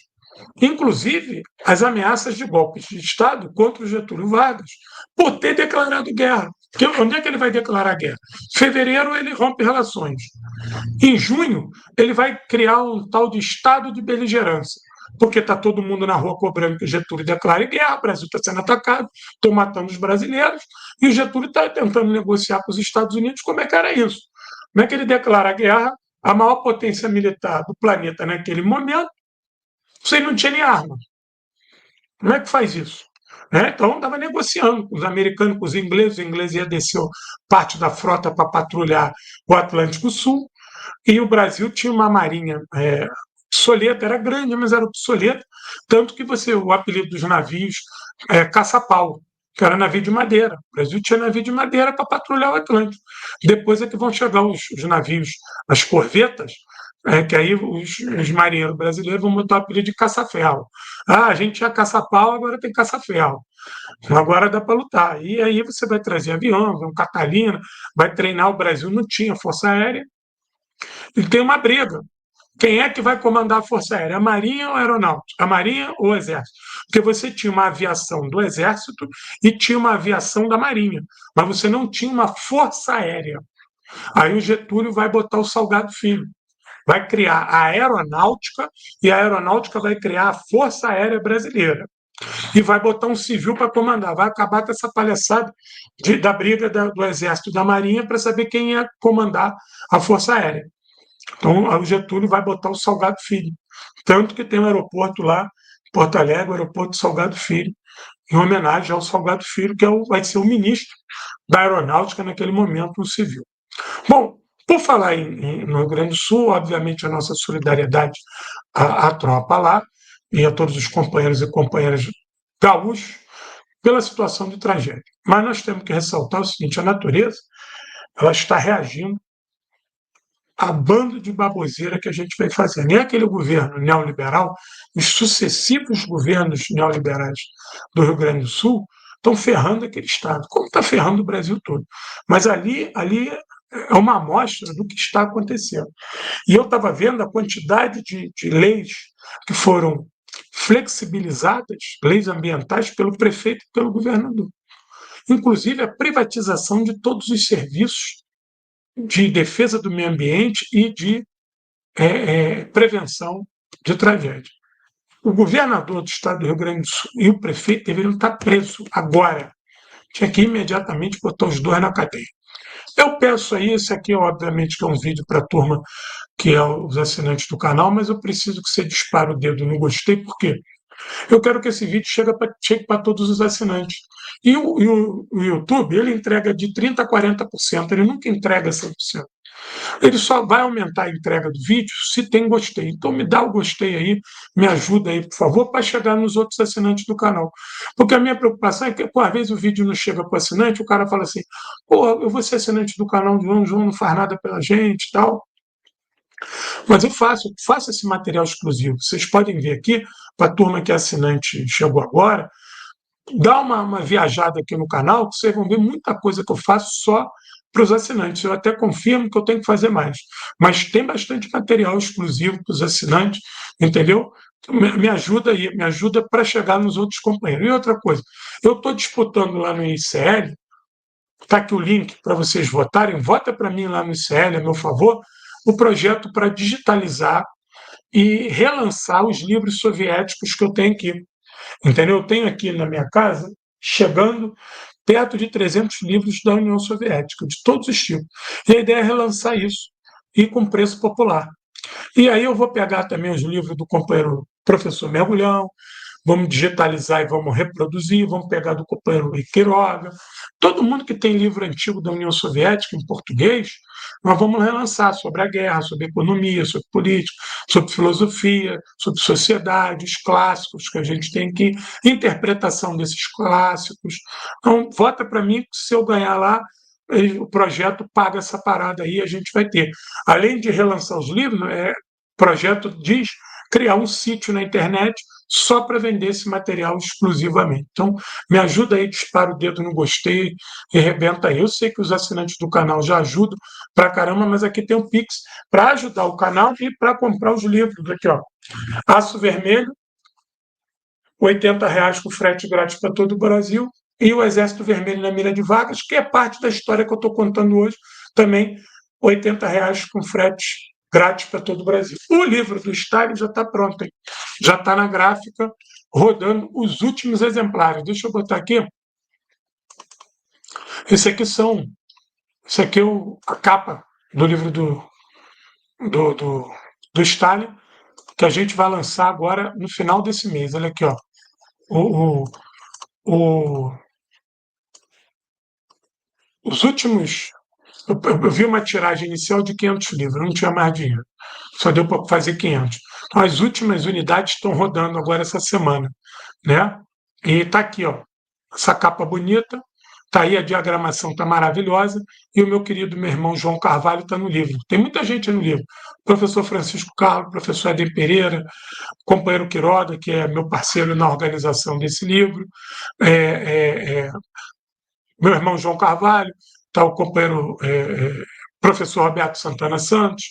Inclusive, as ameaças de golpes de Estado contra o Getúlio Vargas por ter declarado guerra. Onde é que ele vai declarar guerra? Em fevereiro, ele rompe relações. Em junho, ele vai criar um tal de estado de beligerância, porque está todo mundo na rua cobrando que o Getúlio declare guerra, o Brasil está sendo atacado, estão matando os brasileiros, e o Getúlio está tentando negociar com os Estados Unidos como é que era isso. Como é que ele declara guerra à maior potência militar do planeta naquele momento, você não tinha nem arma. Como é que faz isso? Então, estava negociando com os americanos, com os ingleses ia descer parte da frota para patrulhar o Atlântico Sul, e o Brasil tinha uma marinha obsoleta, era grande, mas era obsoleta, tanto que o apelido dos navios é caça-pau, que era navio de madeira. O Brasil tinha navio de madeira para patrulhar o Atlântico. Depois é que vão chegar os navios, as corvetas, que aí os marinheiros brasileiros vão botar o apelido de caça-ferro. Ah, a gente tinha caça-pau, agora tem caça-ferro. Agora dá para lutar. E aí você vai trazer avião, um Catalina, vai treinar. O Brasil não tinha força aérea, e tem uma briga. Quem é que vai comandar a Força Aérea? A Marinha ou a Aeronáutica? A Marinha ou o Exército? Porque você tinha uma aviação do Exército e tinha uma aviação da Marinha, mas você não tinha uma Força Aérea. Aí o Getúlio vai botar o Salgado Filho, vai criar a Aeronáutica e a Aeronáutica vai criar a Força Aérea Brasileira. E vai botar um civil para comandar. Vai acabar com essa palhaçada da briga do Exército e da Marinha para saber quem ia comandar a Força Aérea. Então, o Getúlio vai botar o Salgado Filho. Tanto que tem um aeroporto lá, em Porto Alegre, o aeroporto Salgado Filho, em homenagem ao Salgado Filho, que vai ser o ministro da Aeronáutica naquele momento no civil. Bom, por falar no Rio Grande do Sul, obviamente a nossa solidariedade à tropa lá e a todos os companheiros e companheiras gaúchos pela situação de tragédia. Mas nós temos que ressaltar o seguinte: a natureza ela está reagindo a bando de baboseira que a gente vem fazendo. E aquele governo neoliberal, os sucessivos governos neoliberais do Rio Grande do Sul estão ferrando aquele Estado, como está ferrando o Brasil todo. Mas ali é uma amostra do que está acontecendo. E eu estava vendo a quantidade de leis que foram flexibilizadas, leis ambientais, pelo prefeito e pelo governador. Inclusive a privatização de todos os serviços de defesa do meio ambiente e de prevenção de tragédia. O governador do estado do Rio Grande do Sul e o prefeito deveriam estar presos agora. Tinha que imediatamente botar os dois na cadeia. Eu peço aí, esse aqui, obviamente, que é um vídeo para a turma que é os assinantes do canal, mas eu preciso que você dispare o dedo no gostei, porque eu quero que esse vídeo chegue para todos os assinantes. O YouTube, ele entrega de 30% a 40%, ele nunca entrega 100%. Ele só vai aumentar a entrega do vídeo se tem gostei. Então me dá o gostei aí, me ajuda aí, por favor, para chegar nos outros assinantes do canal. Porque a minha preocupação é que, pô, às vezes o vídeo não chega para o assinante, o cara fala assim, pô, eu vou ser assinante do canal do João não faz nada pela gente e tal. Mas eu faço esse material exclusivo. Vocês podem ver aqui, para a turma que é assinante chegou agora, dá uma viajada aqui no canal, que vocês vão ver muita coisa que eu faço só para os assinantes. Eu até confirmo que eu tenho que fazer mais. Mas tem bastante material exclusivo para os assinantes, entendeu? Me ajuda aí, me ajuda para chegar nos outros companheiros. E outra coisa, eu estou disputando lá no ICL, está aqui o link para vocês votarem, vota para mim lá no ICL, a meu favor, o projeto para digitalizar e relançar os livros soviéticos que eu tenho aqui. Entendeu? Eu tenho aqui na minha casa, chegando perto de 300 livros da União Soviética, de todos os tipos. E a ideia é relançar isso e com preço popular. E aí eu vou pegar também os livros do companheiro professor Mergulhão, vamos digitalizar e vamos reproduzir, vamos pegar do companheiro Quiroga. Todo mundo que tem livro antigo da União Soviética em português, nós vamos relançar sobre a guerra, sobre economia, sobre política, sobre filosofia, sobre sociedade, os clássicos que a gente tem aqui, interpretação desses clássicos. Então, vota para mim que se eu ganhar lá, o projeto paga essa parada aí, a gente vai ter. Além de relançar os livros, o projeto diz criar um sítio na internet só para vender esse material exclusivamente. Então, me ajuda aí, dispara o dedo no gostei e rebenta aí. Eu sei que os assinantes do canal já ajudam pra caramba, mas aqui tem um Pix para ajudar o canal e para comprar os livros. Aqui, ó. Aço Vermelho, R$ 80 com frete grátis para todo o Brasil. E o Exército Vermelho na Mira de Vagas, que é parte da história que eu estou contando hoje, também R$ 80 com frete grátis para todo o Brasil. O livro do Stalin já está pronto, hein? Já está na gráfica, rodando os últimos exemplares. Deixa eu botar aqui. Esse aqui é a capa do livro do, do, do Stalin, que a gente vai lançar agora no final desse mês. Olha aqui, ó. O, o, os últimos. Eu vi uma tiragem inicial de 500 livros, não tinha mais dinheiro, só deu para fazer 500. Então, as últimas unidades estão rodando agora essa semana, né? E está aqui, ó, essa capa bonita, está aí a diagramação, está maravilhosa, e o meu irmão João Carvalho está no livro. Tem muita gente no livro. O professor Francisco Carlos, o professor Eden Pereira, o companheiro Quiroga, que é meu parceiro na organização desse livro, é, meu irmão João Carvalho, está o companheiro professor Roberto Santana Santos,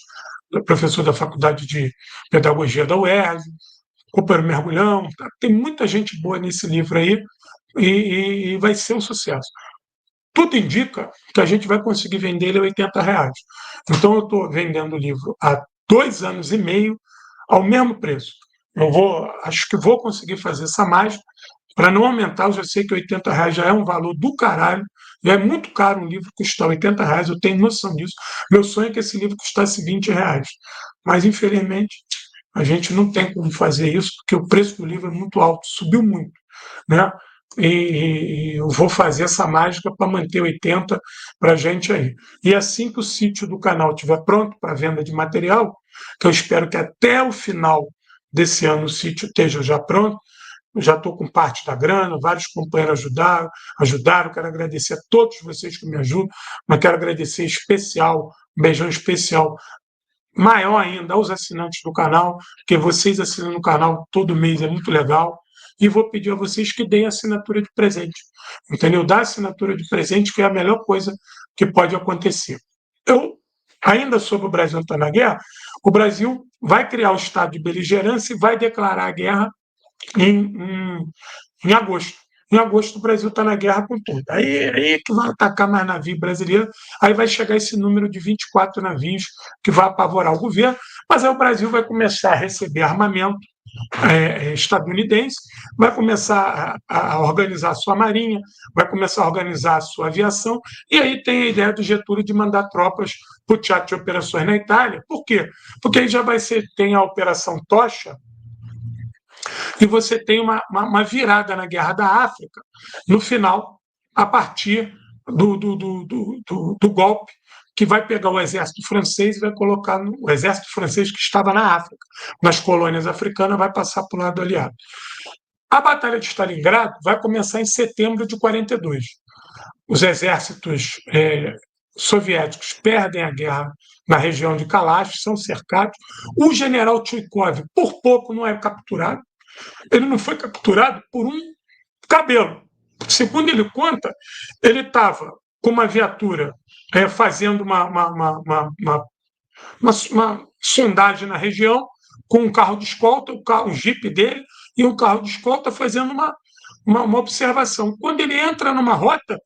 professor da Faculdade de Pedagogia da UERJ, companheiro Mergulhão, tá? Tem muita gente boa nesse livro aí e vai ser um sucesso. Tudo indica que a gente vai conseguir vender ele a R$ 80. Então eu estou vendendo o livro há 2 anos e meio ao mesmo preço. Acho que vou conseguir fazer essa mágica para não aumentar. Eu já sei que R$ 80 já é um valor do caralho, já é muito caro um livro custar R$ 80, eu tenho noção disso. Meu sonho é que esse livro custasse R$ 20, mas infelizmente a gente não tem como fazer isso porque o preço do livro é muito alto, subiu muito, né? E eu vou fazer essa mágica para manter 80 para a gente aí. E assim que o sítio do canal estiver pronto para venda de material, que eu espero que até o final desse ano o sítio esteja já pronto, já estou com parte da grana, vários companheiros ajudaram. Quero agradecer a todos vocês que me ajudam, mas quero agradecer em especial, um beijão especial, maior ainda, aos assinantes do canal, porque vocês assinando o canal todo mês é muito legal. E vou pedir a vocês que deem assinatura de presente. Entendeu? Dar assinatura de presente, que é a melhor coisa que pode acontecer. Eu, ainda sobre o Brasil estar na guerra, o Brasil vai criar o estado de beligerância e vai declarar a guerra em agosto. Em agosto, o Brasil está na guerra com tudo. Aí que vai atacar mais navio brasileiro, aí vai chegar esse número de 24 navios que vai apavorar o governo, mas aí o Brasil vai começar a receber armamento estadunidense, vai começar a organizar a sua marinha, vai começar a organizar a sua aviação, e aí tem a ideia do Getúlio de mandar tropas para o teatro de operações na Itália. Por quê? Porque aí já tem a Operação Tocha, e você tem uma virada na Guerra da África, no final, a partir do golpe que vai pegar o exército francês e vai colocar o exército francês que estava na África, nas colônias africanas, vai passar para o lado aliado. A Batalha de Stalingrado vai começar em setembro de 42. Os exércitos soviéticos perdem a guerra na região de Kalash, são cercados. O general Tchukov, por pouco, não é capturado. Ele não foi capturado por um cabelo. Segundo ele conta, ele estava com uma viatura fazendo uma sondagem na região, com um carro de escolta, um jipe dele, e um carro de escolta fazendo uma observação. Quando ele entra numa rota,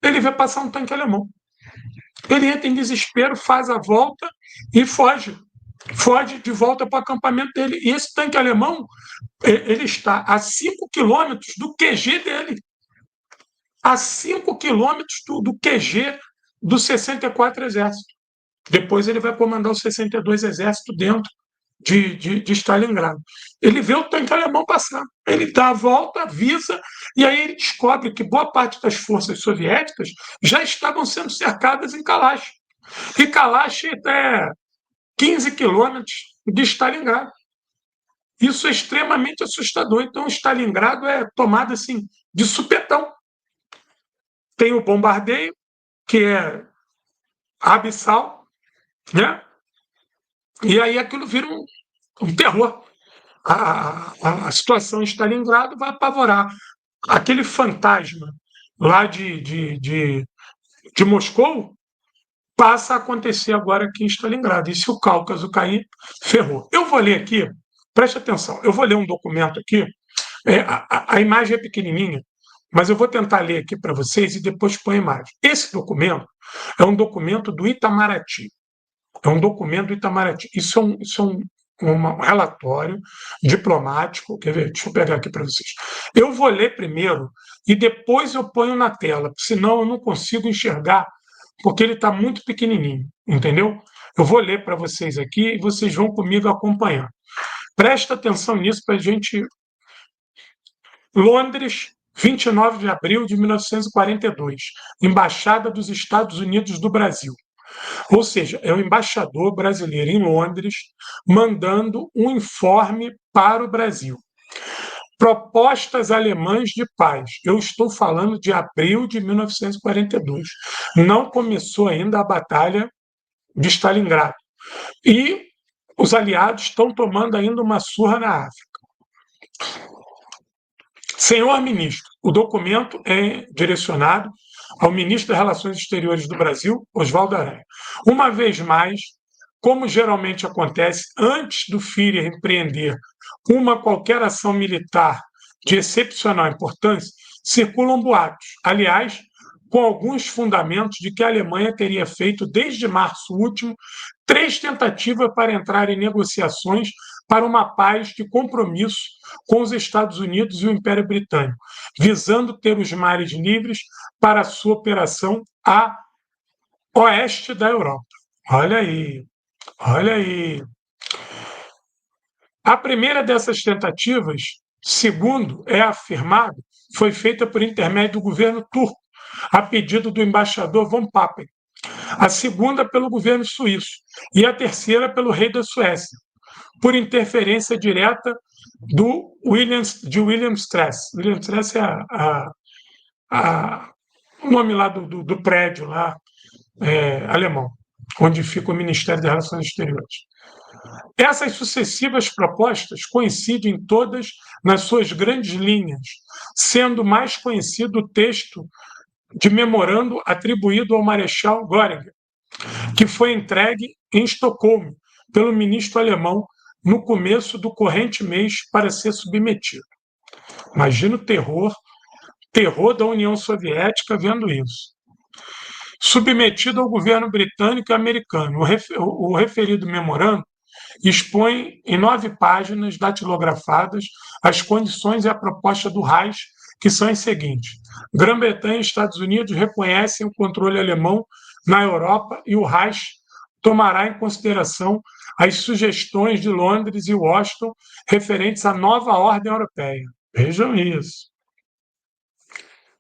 ele vê passar um tanque alemão. Ele entra em desespero, faz a volta e foge. Foge de volta para o acampamento dele. E esse tanque alemão, ele está a 5 quilômetros do QG dele. A 5 quilômetros do QG do 64 Exército. Depois ele vai comandar o 62 Exército dentro de Stalingrado. Ele vê o tanque alemão passar, ele dá a volta, avisa, e aí ele descobre que boa parte das forças soviéticas já estavam sendo cercadas em Kalash. E Kalash é 15 quilômetros de Stalingrado. Isso é extremamente assustador. Então, Stalingrado é tomado assim, de supetão. Tem o bombardeio, que é abissal, né? E aí aquilo vira um terror. A situação em Stalingrado vai apavorar. Aquele fantasma lá de Moscou passa a acontecer agora aqui em Stalingrado. E se o Cáucaso cair, ferrou. Eu vou ler aqui, preste atenção, eu vou ler um documento aqui. A imagem é pequenininha, mas eu vou tentar ler aqui para vocês e depois põe a imagem. Esse documento é um documento do Itamaraty. É um documento do Itamaraty. Isso é um relatório diplomático. Quer ver? Deixa eu pegar aqui para vocês. Eu vou ler primeiro e depois eu ponho na tela, senão eu não consigo enxergar, porque ele está muito pequenininho, entendeu? Eu vou ler para vocês aqui e vocês vão comigo acompanhar. Presta atenção nisso para a gente. Londres, 29 de abril de 1942, Embaixada dos Estados Unidos do Brasil. Ou seja, é o embaixador brasileiro em Londres mandando um informe para o Brasil. Propostas alemãs de paz. Eu estou falando de abril de 1942. Não começou ainda a Batalha de Stalingrado. E os aliados estão tomando ainda uma surra na África. Senhor ministro, o documento é direcionado ao ministro das Relações Exteriores do Brasil, Oswaldo Aranha. Uma vez mais, como geralmente acontece, antes do Führer empreender uma qualquer ação militar de excepcional importância, circulam boatos. Aliás, com alguns fundamentos de que a Alemanha teria feito, desde março último, 3 tentativas para entrar em negociações para uma paz de compromisso com os Estados Unidos e o Império Britânico, visando ter os mares livres para a sua operação a oeste da Europa. Olha aí, olha aí. A primeira dessas tentativas, segundo é afirmado, foi feita por intermédio do governo turco, a pedido do embaixador von Papen. A segunda pelo governo suíço e a terceira pelo rei da Suécia, por interferência direta de William Strass. William Strass é o nome lá do prédio lá, alemão, onde fica o Ministério das Relações Exteriores. Essas sucessivas propostas coincidem todas nas suas grandes linhas, sendo mais conhecido o texto de memorando atribuído ao Marechal Göring, que foi entregue em Estocolmo pelo ministro alemão no começo do corrente mês para ser submetido. Imagina o terror da União Soviética vendo isso. Submetido ao governo britânico e americano. O referido memorando, expõe em 9 páginas datilografadas as condições e a proposta do Reich, que são as seguintes: Grã-Bretanha e Estados Unidos reconhecem o controle alemão na Europa e o Reich tomará em consideração as sugestões de Londres e Washington referentes à nova ordem europeia. Vejam isso.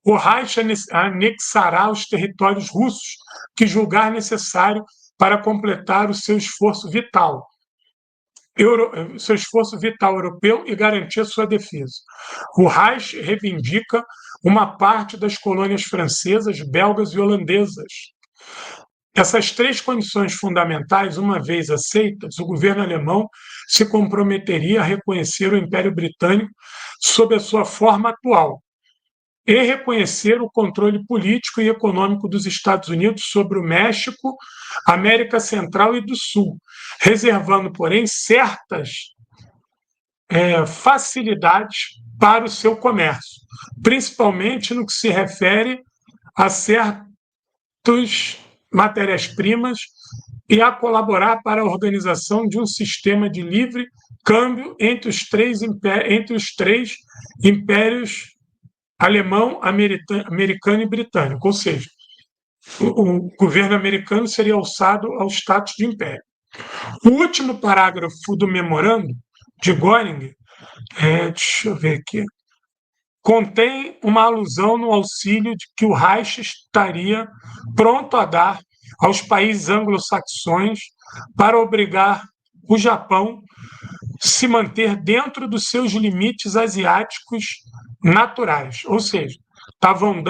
O Reich anexará os territórios russos que julgar necessário para completar o seu esforço vital europeu e garantir sua defesa. O Reich reivindica uma parte das colônias francesas, belgas e holandesas. Essas 3 condições fundamentais, uma vez aceitas, o governo alemão se comprometeria a reconhecer o Império Britânico sob a sua forma atual e reconhecer o controle político e econômico dos Estados Unidos sobre o México, América Central e do Sul, reservando, porém, certas facilidades para o seu comércio, principalmente no que se refere a certos matérias-primas e a colaborar para a organização de um sistema de livre câmbio entre os três impérios alemão, americano e britânico, ou seja, o governo americano seria alçado ao status de império. O último parágrafo do memorando de Göring, deixa eu ver aqui, contém uma alusão no auxílio de que o Reich estaria pronto a dar aos países anglo-saxões para obrigar o Japão a se manter dentro dos seus limites asiáticos naturais, ou seja, estavam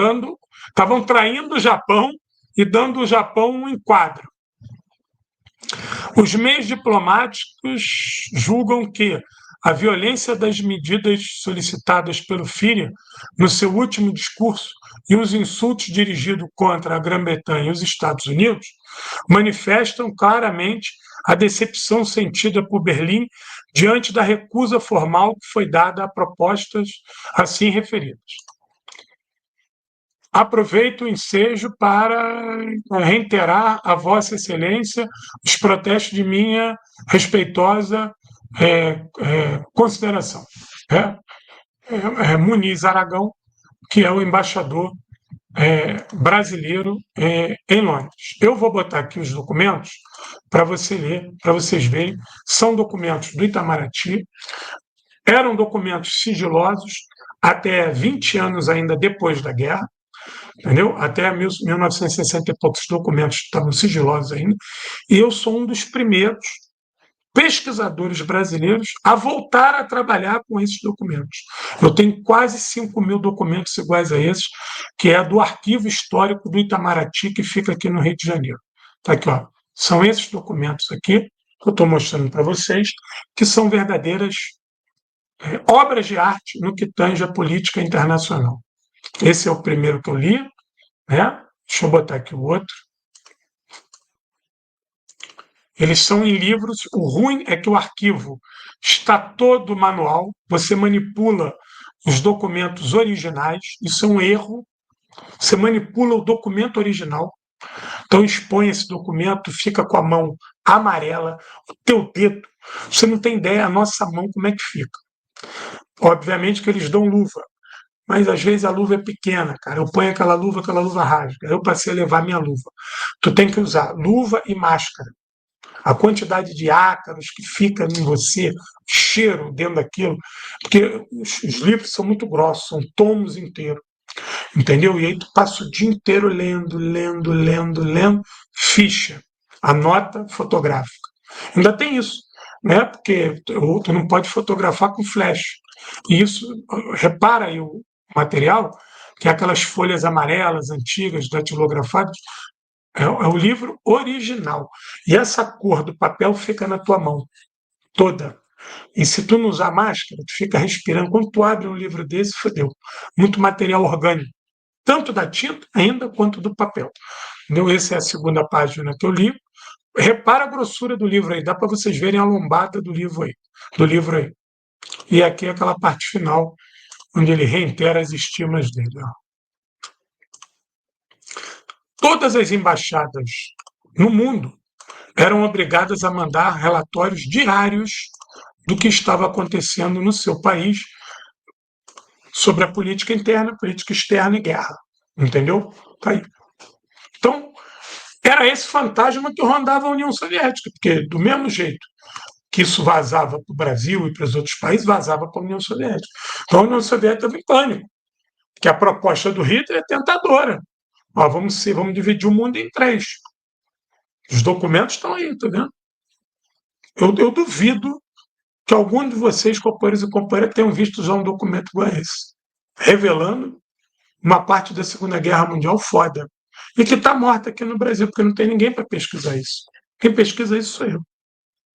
traindo o Japão e dando ao Japão um enquadro. Os meios diplomáticos julgam que a violência das medidas solicitadas pelo Führer no seu último discurso e os insultos dirigidos contra a Grã-Bretanha e os Estados Unidos manifestam claramente a decepção sentida por Berlim diante da recusa formal que foi dada a propostas assim referidas. Aproveito o ensejo para reiterar a Vossa Excelência os protestos de minha respeitosa consideração. Muniz Aragão, que é o embaixador brasileiro em Londres. Eu vou botar aqui os documentos para você ler, para vocês verem. São documentos do Itamaraty, eram documentos sigilosos até 20 anos ainda depois da guerra, entendeu? Até 1960 e poucos documentos estavam sigilosos ainda, e eu sou um dos primeiros pesquisadores brasileiros a voltar a trabalhar com esses documentos. Eu tenho quase 5.000 documentos iguais a esses, que é do arquivo histórico do Itamaraty, que fica aqui no Rio de Janeiro. Tá aqui, ó. São esses documentos aqui que eu estou mostrando para vocês, que são verdadeiras obras de arte no que tange a política internacional. Esse é o primeiro que eu li, né? Deixa eu botar aqui o outro. Eles são em livros. O ruim é que o arquivo está todo manual, você manipula os documentos originais, isso é um erro. Você manipula o documento original, então expõe esse documento, fica com a mão amarela, o teu dedo, você não tem ideia, a nossa mão como é que fica. Obviamente que eles dão luva, mas às vezes a luva é pequena, cara. Eu ponho aquela luva rasga. Eu passei a levar minha luva. Tu tem que usar luva e máscara. A quantidade de ácaros que fica em você, cheiro dentro daquilo, porque os livros são muito grossos, são tomos inteiros, entendeu? E aí tu passa o dia inteiro lendo, ficha, a nota fotográfica. Ainda tem isso, né? Porque tu não pode fotografar com flash. E isso, repara aí o material, que é aquelas folhas amarelas, antigas, datilografadas, é o livro original. E essa cor do papel fica na tua mão, toda. E se tu não usar máscara, tu fica respirando. Quando tu abre um livro desse, fodeu. Muito material orgânico. Tanto da tinta ainda, quanto do papel. Entendeu? Essa é a segunda página que eu li. Repara a grossura do livro aí. Dá para vocês verem a lombada do livro aí. E aqui é aquela parte final, onde ele reitera as estimas dele. Ó. Todas as embaixadas no mundo eram obrigadas a mandar relatórios diários do que estava acontecendo no seu país sobre a política interna, política externa e guerra. Entendeu? Tá aí. Então, era esse fantasma que rondava a União Soviética, porque do mesmo jeito que isso vazava para o Brasil e para os outros países, vazava para a União Soviética. Então a União Soviética estava em pânico, que a proposta do Hitler é tentadora. Ó, vamos dividir o mundo em três. Os documentos estão aí, tá vendo? Eu duvido que algum de vocês, companheiros e companheiras, tenham visto já um documento igual a esse, revelando uma parte da Segunda Guerra Mundial foda. E que está morta aqui no Brasil, porque não tem ninguém para pesquisar isso. Quem pesquisa isso sou eu.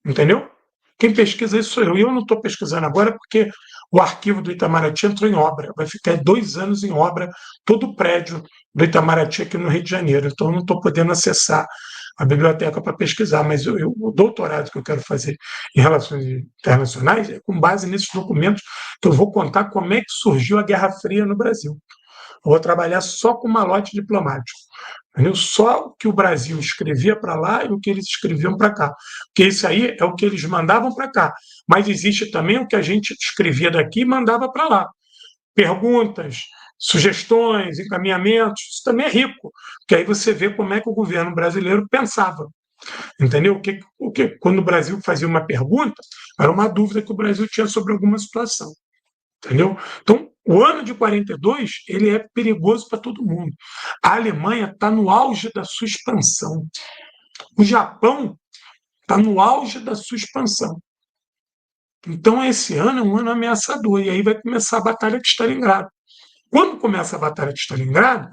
Entendeu? Quem pesquisa isso sou eu. E eu não estou pesquisando agora porque o arquivo do Itamaraty entrou em obra. Vai ficar 2 anos em obra todo o prédio do Itamaraty aqui no Rio de Janeiro. Então eu não estou podendo acessar a biblioteca para pesquisar, mas o doutorado que eu quero fazer em relações internacionais é com base nesses documentos que eu vou contar como é que surgiu a Guerra Fria no Brasil. Eu vou trabalhar só com malote diplomático. Entendeu? Só o que o Brasil escrevia para lá e o que eles escreviam para cá. Porque isso aí é o que eles mandavam para cá. Mas existe também o que a gente escrevia daqui e mandava para lá. Perguntas, sugestões, encaminhamentos, isso também é rico. Porque aí você vê como é que o governo brasileiro pensava. Entendeu? Quando o Brasil fazia uma pergunta, era uma dúvida que o Brasil tinha sobre alguma situação. Entendeu? Então, o ano de 42 ele é perigoso para todo mundo. A Alemanha está no auge da sua expansão. O Japão está no auge da sua expansão. Então, esse ano é um ano ameaçador. E aí vai começar a Batalha de Stalingrado. Quando começa a Batalha de Stalingrado,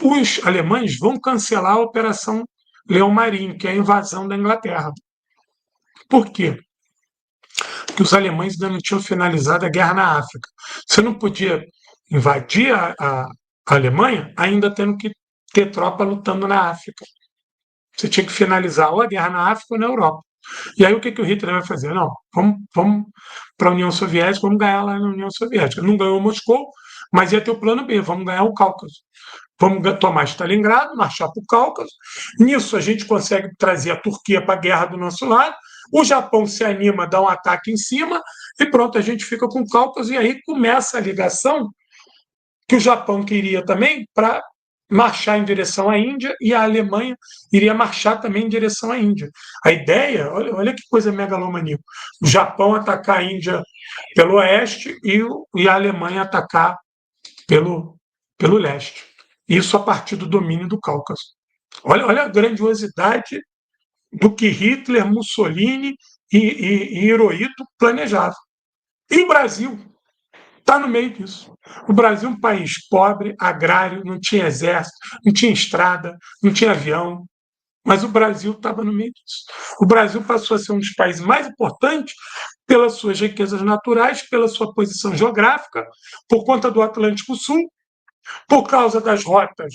os alemães vão cancelar a Operação Leão Marinho, que é a invasão da Inglaterra. Por quê? Porque os alemães ainda não tinham finalizado a guerra na África. Você não podia invadir a Alemanha ainda tendo que ter tropa lutando na África. Você tinha que finalizar ou a guerra na África ou na Europa. E aí o que o Hitler vai fazer? Não, vamos para a União Soviética, vamos ganhar lá na União Soviética. Não ganhou Moscou, mas ia ter o plano B, vamos ganhar o Cáucaso. Vamos tomar Stalingrado, marchar para o Cáucaso. Nisso a gente consegue trazer a Turquia para a guerra do nosso lado. O Japão se anima, dá um ataque em cima e pronto, a gente fica com o Cáucaso. E aí começa a ligação que o Japão queria também para marchar em direção à Índia e a Alemanha iria marchar também em direção à Índia. A ideia, olha que coisa megalomaníaca, o Japão atacar a Índia pelo oeste e a Alemanha atacar pelo leste. Isso a partir do domínio do Cáucaso. Olha a grandiosidade do que Hitler, Mussolini e Hirohito planejavam. E o Brasil está no meio disso. O Brasil é um país pobre, agrário, não tinha exército, não tinha estrada, não tinha avião, mas o Brasil estava no meio disso. O Brasil passou a ser um dos países mais importantes pelas suas riquezas naturais, pela sua posição geográfica, por conta do Atlântico Sul, por causa das rotas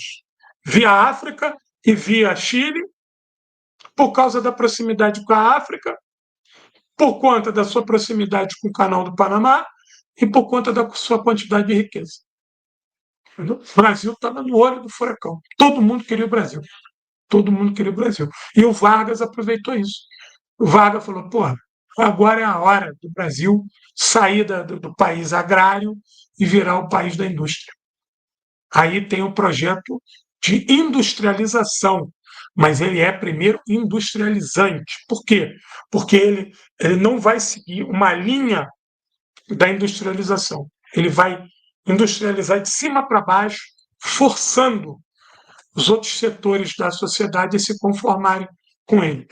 via África e via Chile, por causa da proximidade com a África, por conta da sua proximidade com o Canal do Panamá e por conta da sua quantidade de riqueza. Entendeu? O Brasil estava no olho do furacão. Todo mundo queria o Brasil. Todo mundo queria o Brasil. E o Vargas aproveitou isso. O Vargas falou: porra, agora é a hora do Brasil sair do país agrário e virar o país da indústria. Aí tem o projeto de industrialização, mas ele é primeiro industrializante. Por quê? Porque ele não vai seguir uma linha da industrialização. Ele vai industrializar de cima para baixo, forçando os outros setores da sociedade a se conformarem com ele.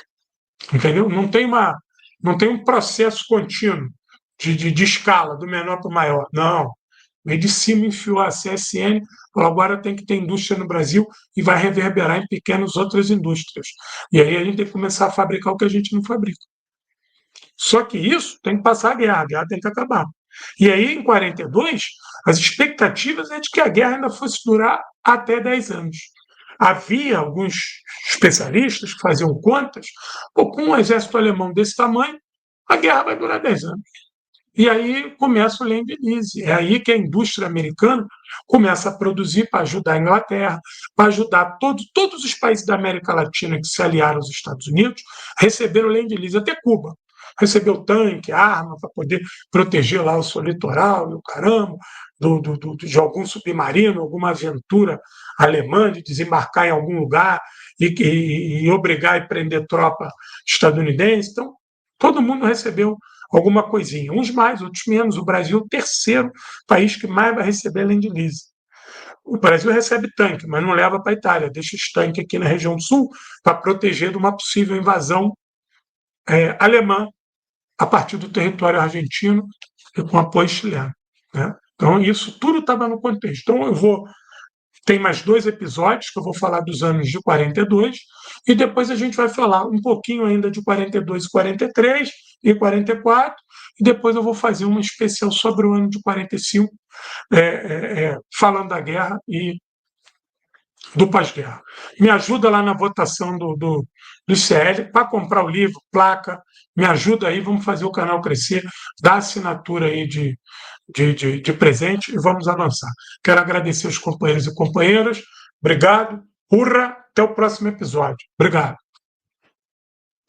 Entendeu? Não tem um processo contínuo de escala, do menor para o maior. Não. Veio de cima, enfiou a CSN, falou: agora tem que ter indústria no Brasil e vai reverberar em pequenas outras indústrias. E aí a gente tem que começar a fabricar o que a gente não fabrica. Só que isso tem que passar a guerra tem que acabar. E aí, em 42, as expectativas é de que a guerra ainda fosse durar até 10 anos. Havia alguns especialistas que faziam contas, com um exército alemão desse tamanho, a guerra vai durar 10 anos. E aí começa o Lend-Lease. É aí que a indústria americana começa a produzir para ajudar a Inglaterra, para ajudar todos os países da América Latina que se aliaram aos Estados Unidos, receberam Lend-Lease, até Cuba. Recebeu tanque, arma, para poder proteger lá o seu litoral e o caramba, de algum submarino, alguma aventura alemã de desembarcar em algum lugar e obrigar e prender tropa estadunidense. Então, todo mundo recebeu alguma coisinha, uns mais, outros menos. O Brasil é o terceiro país que mais vai receber Lend-Lease. O Brasil recebe tanque, mas não leva para a Itália, deixa os tanques aqui na região sul para proteger de uma possível invasão alemã a partir do território argentino e com apoio chileno. Né? Então, isso tudo estava no contexto. Então, tem mais 2 episódios que eu vou falar dos anos de 42 e depois a gente vai falar um pouquinho ainda de 42 e 43 e 44 e depois eu vou fazer uma especial sobre o ano de 45, falando da guerra e do pós-guerra. Me ajuda lá na votação do ICL para comprar o livro, placa, me ajuda aí, vamos fazer o canal crescer, dá assinatura aí de presente e vamos avançar. Quero agradecer os companheiros e companheiras. Obrigado. Hurra! Até o próximo episódio. Obrigado.